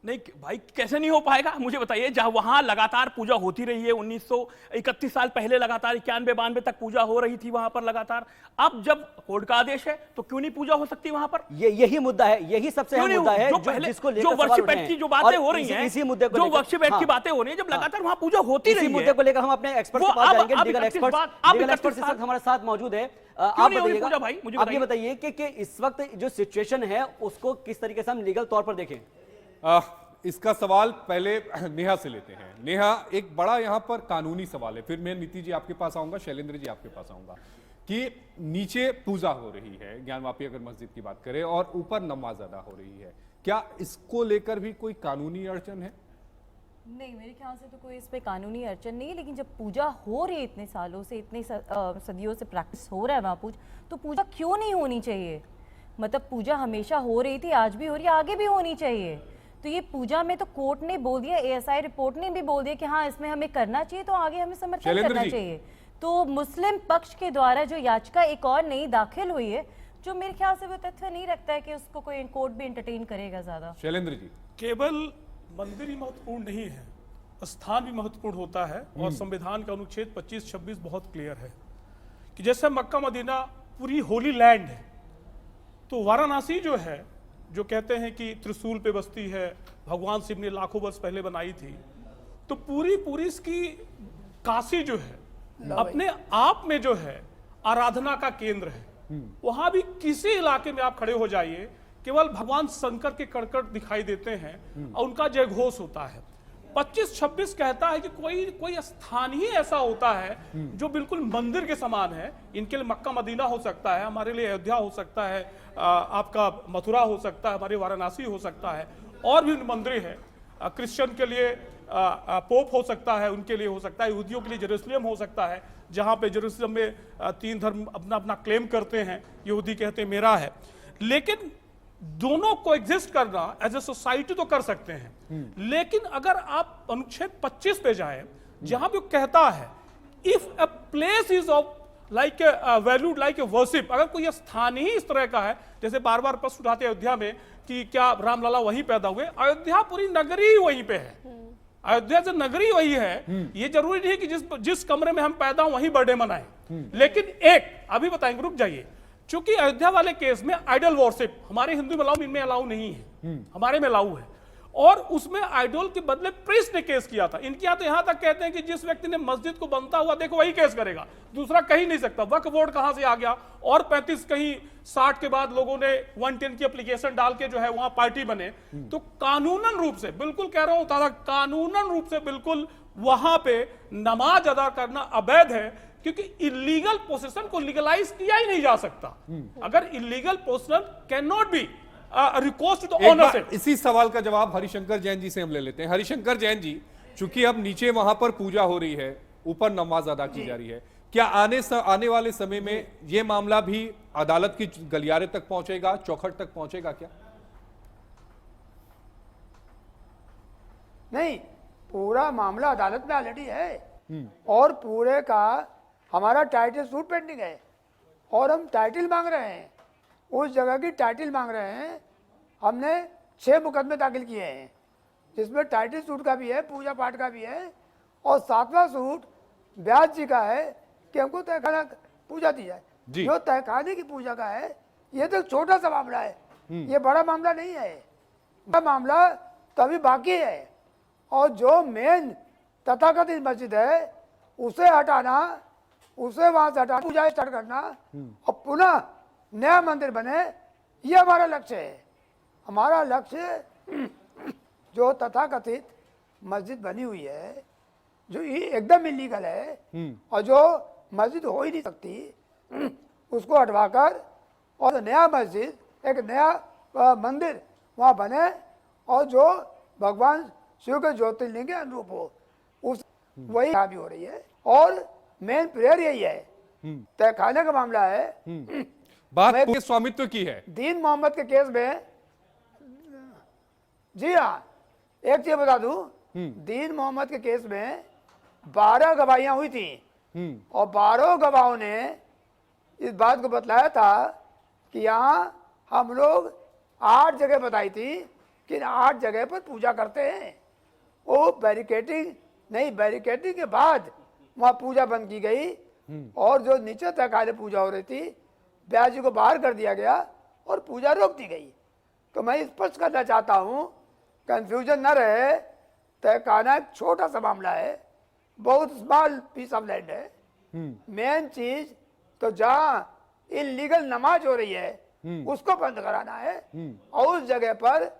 नहीं भाई, कैसे नहीं हो पाएगा, मुझे बताइए। जहां वहां लगातार पूजा होती रही है, 1931 साल पहले लगातार 91-92 तक पूजा हो रही थी वहां पर लगातार। अब जब कोर्ट का आदेश है तो क्यों नहीं पूजा हो सकती वहां पर?
यही मुद्दा है, यही सबसे अहम मुद्दा है जिसको लेकर
जो वर्शिप एक्ट की जो बातें हो रही हैं,
इसी मुद्दे को
जो वर्शिप एक्ट की बातें हो रही हैं, जब लगातार वहां पूजा होती रही है,
इसी मुद्दे को लेकर हम अपने एक्सपर्ट के पास जाएंगे। लीगल एक्सपर्ट इस वक्त हमारे साथ मौजूद है। आप बताइएगा, आप ये बताइए कि इस वक्त जो सिचुएशन है उसको किस तरीके से हम लीगल तौर पर देखें।
इसका सवाल पहले नेहा से लेते हैं। नेहा, एक बड़ा यहां पर कानूनी सवाल है, फिर मैं नीति जी आपके पास आऊंगा, शैलेंद्र जी आपके पास आऊंगा, कि नीचे पूजा हो रही है, ज्ञानवापी अगर मस्जिद की बात करें, और ऊपर नमाज अदा हो रही है, क्या इसको लेकर भी कोई कानूनी अड़चन है?
नहीं, मेरे ख्याल से तो कोई इस पे कानूनी अड़चन नहीं है। लेकिन जब पूजा हो रही है इतने सालों से, इतने सदियों से प्रैक्टिस हो रहा है वहाँ तो पूजा क्यों नहीं होनी चाहिए? मतलब पूजा हमेशा हो रही थी, आज भी हो रही है, आगे भी होनी चाहिए। तो ये पूजा में तो कोर्ट ने बोल दिया, ASI रिपोर्ट ने भी बोल दिया कि हाँ इसमें हमें करना चाहिए, तो आगे हमें समर्थन करना चाहिए। तो मुस्लिम पक्ष के द्वारा जो याचिका एक और नई दाखिल हुई है, जो मेरे ख्याल से वो तथ्य नहीं रखता है कि उसको कोई कोर्ट भी एंटरटेन करेगा ज्यादा।
शैलेंद्र जी,
केवल मंदिर ही महत्वपूर्ण नहीं है, स्थान भी महत्वपूर्ण होता है। और संविधान का अनुच्छेद 25-26 बहुत क्लियर है कि जैसे मक्का मदीना पूरी होली लैंड है, तो वाराणसी जो है, जो कहते हैं कि त्रिशूल पे बसती है, भगवान शिव ने लाखों वर्ष पहले बनाई थी, तो पूरी इसकी काशी जो है अपने आप में जो है आराधना का केंद्र है। वहां भी किसी इलाके में आप खड़े हो जाइए, केवल भगवान शंकर के कड़कड़ दिखाई देते हैं और उनका जयघोष होता है। 25-26 कहता है कि कोई स्थान ही ऐसा होता है जो बिल्कुल मंदिर के समान है। इनके लिए मक्का मदीना हो सकता है, हमारे लिए अयोध्या हो सकता है, आपका मथुरा हो सकता है, हमारे वाराणसी हो सकता है, और भी मंदिर है। क्रिश्चियन के लिए पोप हो सकता है, उनके लिए हो सकता है, यहूदियों के लिए जेरूसलम हो सकता है, जहां पे जेरूसलम में 3 धर्म अपना अपना क्लेम करते हैं। यहूदी कहते हैं मेरा है, लेकिन दोनों को एग्जिस्ट करना एज ए सोसाइटी तो कर सकते हैं। लेकिन अगर आप अनुच्छेद 25 पे जाएं, जहां पे कहता है if a place is of like valued like a worship, अगर कोई स्थान ही इस तरह का है, जैसे बार बार प्रश्न उठाते हैं अयोध्या में कि क्या रामलला वहीं पैदा हुए, अयोध्या पूरी नगरी वहीं पे है। अयोध्या से नगरी वही है। ये जरूरी नहीं है कि जिस कमरे में हम पैदा हो वहीं बर्थडे मनाएं, लेकिन एक अभी बताएंगे, रुक जाइए, चूंकि अयोध्या वाले केस में आइडल वर्शिप हमारे हिंदू में अलाउ, इनमें अलाउ नहीं है, हमारे में अलाउ है। और उसमें आइडल के बदले प्रीस्ट ने केस किया था। इनके यहाँ तो यहां तक कहते हैं कि जिस व्यक्ति ने मस्जिद को बनता हुआ देखो वही केस करेगा, दूसरा कहीं नहीं सकता। वक्फ बोर्ड कहां से आ गया, और 35 कहीं 60 के बाद लोगों ने 110 की एप्लीकेशन डाल के जो है वहां पार्टी बने। तो कानूनन रूप से, बिल्कुल कह रहा हूं दादा, कानूनन रूप से बिल्कुल वहां पे नमाज अदा करना अवैध है, क्योंकि इलीगल पोसेशन को लीगलाइज किया ही नहीं जा सकता। अगर illegal possession can not be recourse to the ownership.
इसी सवाल का जवाब हरिशंकर जैन जी से हम ले लेते हैं। हरिशंकर जैन जी, चूंकि अब नीचे वहां पर पूजा हो रही है, ऊपर नमाज अदा की जा रही है, क्या आने वाले समय में यह मामला भी अदालत की गलियारे तक पहुंचेगा, चौखट तक पहुंचेगा क्या?
नहीं, पूरा मामला अदालत में ऑलरेडी है और पूरे का हमारा टाइटल सूट पेंडिंग है और हम टाइटल मांग रहे हैं, उस जगह की टाइटल मांग रहे हैं। हमने 6 मुकदमे दाखिल किए हैं जिसमें टाइटल सूट का भी है, पूजा पाठ का भी है और 7वां सूट व्यास जी का है कि हमको तहखाना पूजा दी जाए। जो तहखाने की पूजा का है ये तो छोटा सा मामला है, ये बड़ा मामला नहीं है। बड़ा मामला तभी बाकी है और जो मेन तथाकथित मस्जिद है उसे हटाना, उसे वहां से हटाना, पूजा स्टार्ट करना और पुनः नया मंदिर बने, ये हमारा लक्ष्य है। हमारा लक्ष्य जो तथाकथित मस्जिद बनी हुई है, जो ये एकदम इलीगल है और जो मस्जिद हो ही नहीं सकती, उसको हटवाकर और नया मस्जिद, एक नया मंदिर वहाँ बने और जो भगवान शिव के ज्योतिर्लिंग के अनुरूप हो, उस वही भी हो रही है और मेन प्रेयर यही है। तहखाने का मामला है,
बात पूरे स्वामित्व की है।
दीन मोहम्मद के केस में, जी हाँ, एक चीज बता दूं, दीन मोहम्मद के केस में 12 गवाहियां हुई थी और 12 गवाहों ने इस बात को बतलाया था कि यहाँ हम लोग 8 जगह बताई थी कि 8 जगह पर पूजा करते हैं। वो बैरिकेडिंग नहीं, बैरिकेडिंग के बाद वहाँ पूजा बंद की गई और जो नीचे तहखाने पूजा हो रही थी, व्यास जी को बाहर कर दिया गया और पूजा रोक दी गई। तो मैं स्पष्ट करना चाहता हूँ, कंफ्यूजन न रहे, तहखाना एक छोटा सा मामला है, बहुत स्मॉल पीस ऑफ लैंड है। मेन चीज तो जहाँ इलीगल नमाज हो रही है उसको बंद कराना है और उस जगह पर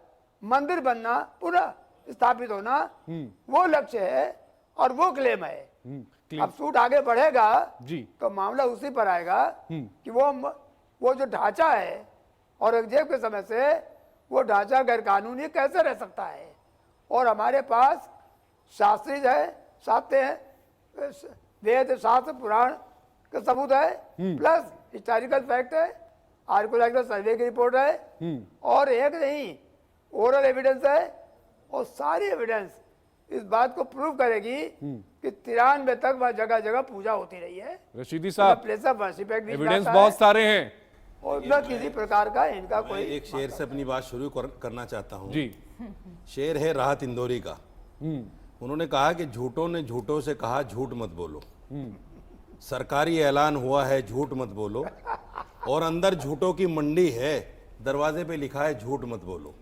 मंदिर बनना, पूरा स्थापित होना, वो लक्ष्य है और वो क्लेम है। अब सूट आगे बढ़ेगा तो मामला उसी पर आएगा कि वो जो ढांचा है औरंगजेब के समय से वो ढांचा गैर कानूनी कैसे रह सकता है। और हमारे पास शास्त्री है, साक्ष्य है, वेद शास्त्र पुराण का सबूत है, प्लस हिस्टोरिकल फैक्ट है, आर्कोलॉजिकल सर्वे की रिपोर्ट है और एक नहीं, ओरल एविडेंस है और सारी एविडेंस इस बात को प्रूव करेगी कि 93 तक वह जगह जगह पूजा होती रही है।
रशीदी साहब,
place of worship act
evidence बहुत सारे हैं
और न किसी प्रकार का इनका कोई।
एक शेर से अपनी बात शुरू करना चाहता हूँ
जी।
शेर है राहत इंदौरी का। उन्होंने कहा कि झूठों ने झूठों से कहा झूठ मत बोलो, सरकारी ऐलान हुआ है झूठ मत बोलो, और अंदर झूठों की मंडी है, दरवाजे पे लिखा है झूठ मत बोलो।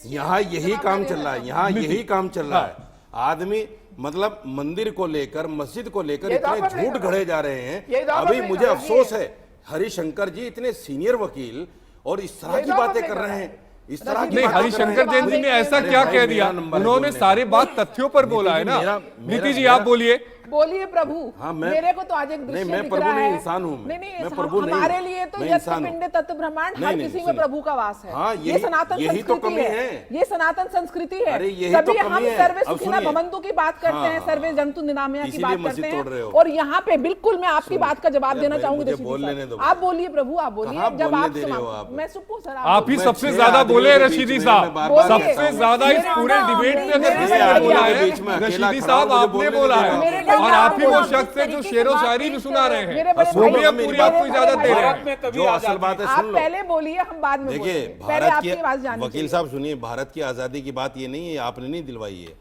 यहाँ यही काम चल रहा है, यहाँ यही काम चल रहा है। आदमी मतलब मंदिर को लेकर, मस्जिद को लेकर इतने झूठ गढ़े जा रहे हैं। अभी मुझे अफसोस है, हरिशंकर जी इतने सीनियर वकील और इस तरह की बातें कर रहे हैं, इस तरह की।
नहीं, हरिशंकर जैन जी ने ऐसा क्या कह दिया? उन्होंने सारे बात तथ्यों पर बोला है ना। नीति जी आप बोलिए।
बोलिए प्रभु।
हाँ,
मेरे को तो आज एक दृश्य
मैं
दिख
प्रभु
रहा
नहीं,
है।
इंसान हूँ
नहीं,
प्रभु नहीं,
हमारे लिए तो यत्पिंड तत्व ब्रह्मांड हर किसी में प्रभु का वास है।
हाँ,
ये सनातन
यही तो
संस्कृति
कमी
है, ये सनातन संस्कृति है।
अरे यही
तभी
तो कमी
हम
है।
सर्वे
अब
सुखिना
सुनिए।
भवन्तु की बात करते हैं,
हाँ,
सर्वे जंतु निरामया की
इसीलिए
बात
मस्जिद
करते
तोड़ रहे
हैं।
हो।
और यहाँ पे बिल्कुल मैं आपकी बात का जवाब देना चाहूंगी।
मुझे बोलने दे दो।
आप बोलिए प्रभु, आप बोलिए।
कहाँ
जब
बोलने
आप
दे रहे हो आप?
मैं सुप्पू सर,
आप ही सबसे ज्यादा बोले रशीदी साहब, सबसे ज्यादा इस पूरे डिबेट में अगर किसी ने बोला है रशीदी साहब आपने बोला है, और आप ही वो शख्स है जो शेरो शायरी भी सुना रहे हैं, वो भी अब पूरी आपको इजाजत दे रहे हैं।
जो असल बात है
आप
सुन लो।
पहले बोलिए, हम बाद में
देखिए,
बोलेंगे। पहले
भारत
आपकी आवाज जानी
की वकील साहब सुनिए, भारत की आज़ादी की बात ये नहीं है, आपने नहीं दिलवाई है।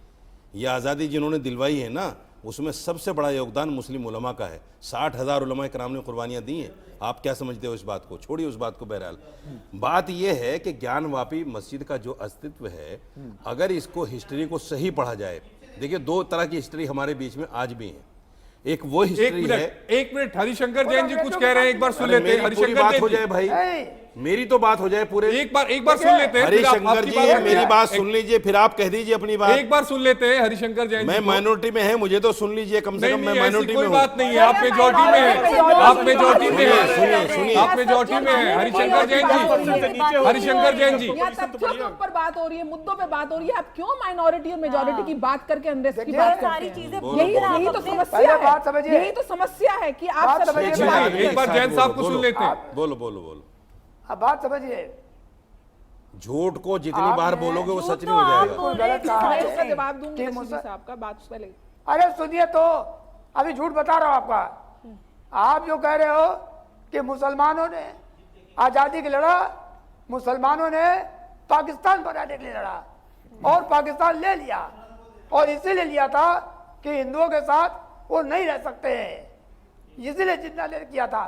ये आज़ादी जिन्होंने दिलवाई है ना, उसमें सबसे बड़ा योगदान मुस्लिम उलमा का है। 60,000 उलमा इकराम ने कुर्बानियाँ दी हैं। आप क्या समझते हो इस बात को? छोड़िए उस बात को। बहरहाल बात यह है कि ज्ञानवापी मस्जिद का जो अस्तित्व है, अगर इसको हिस्ट्री को सही पढ़ा जाए, देखिए 2 तरह की हिस्ट्री हमारे बीच में आज भी है। एक वो हिस्ट्री है।
एक मिनट, हरिशंकर जैन जी कुछ कह रहे हैं, एक बार सुन लेते हैं।
हरिशंकर बात हो जाए भाई, मेरी तो बात हो जाए पूरे।
एक बार सुन लेते हैं, फिर आप-
हरिशंकर
आपकी
जी
बात
मेरी
होगी।
बात सुन लीजिए, फिर आप कह दीजिए अपनी बात।
एक बार सुन लेते हैं हरिशंकर जैन
मैं
जी को।
माइनॉरिटी में है, मुझे तो सुन लीजिए कम से
नहीं
कम। मैं
नहीं, ऐसी
माइनॉरिटी
कोई
में
बात नहीं है, आप मेजॉरिटी में है, आप मेजॉरिटी में है,
सुनिए
आप मेजॉरिटी में है। हरिशंकर जैन जी, हरिशंकर जैन जी,
यहाँ तथ्यों के ऊपर बात हो रही है, मुद्दों पे बात हो रही है, आप क्यों माइनॉरिटी और मेजॉरिटी की बात करके अनरेस्ट की बात करते हैं? यही तो समस्या है, यही तो समस्या है कि आप सब
एक बार जैन साहब को सुन लेते हैं।
बोलो बोलो बोलो।
अब बात समझिए,
झूठ को जितनी बार बोलोगे वो सच नहीं हो जाएगा।
गलत कहा
मैं
है
उसका जवाब दूंगी
कि
रशीदी साहब का, बात पहले।
अरे सुनिए तो, अभी झूठ बता रहा हूं आपका। आप जो कह रहे हो कि मुसलमानों ने आजादी के लड़ा, मुसलमानों ने पाकिस्तान बनाने के लिए लड़ा और पाकिस्तान ले लिया, और इसीलिए लिया था कि हिंदुओं के साथ वो नहीं रह सकते हैं, इसीलिए जिन्ना ने किया था।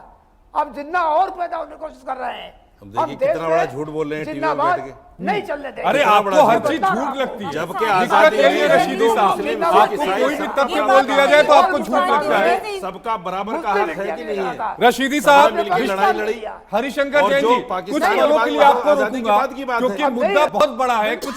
अब जिन्ना और पैदा होने की कोशिश कर रहे हैं।
अब देखिए कितना बड़ा झूठ बोल रहे हैं टीवी पे बैठ के।
नहीं चलने देंगे।
अरे आपको हर चीज झूठ लगती है,
जबकि
दिक्कत
आजादी
यही है रशीदी साहब,
मुस्लिम,
आपको
ईसाई,
कोई भी तथ्य बोल दिया जाए तो आपको झूठ लगता है।
सबका बराबर का हक है कि नहीं है?
रशीदी साहब,
मिलकर लड़ाई लड़ी।
हरिशंकर
और
जैन
जो
जी, कुछ
पाकिस्तान
पलों के लिए आपको
आजादी के
रोकूंगा
बाद की बात
क्योंकि
है।
मुद्दा बहुत बड़ा है। कुछ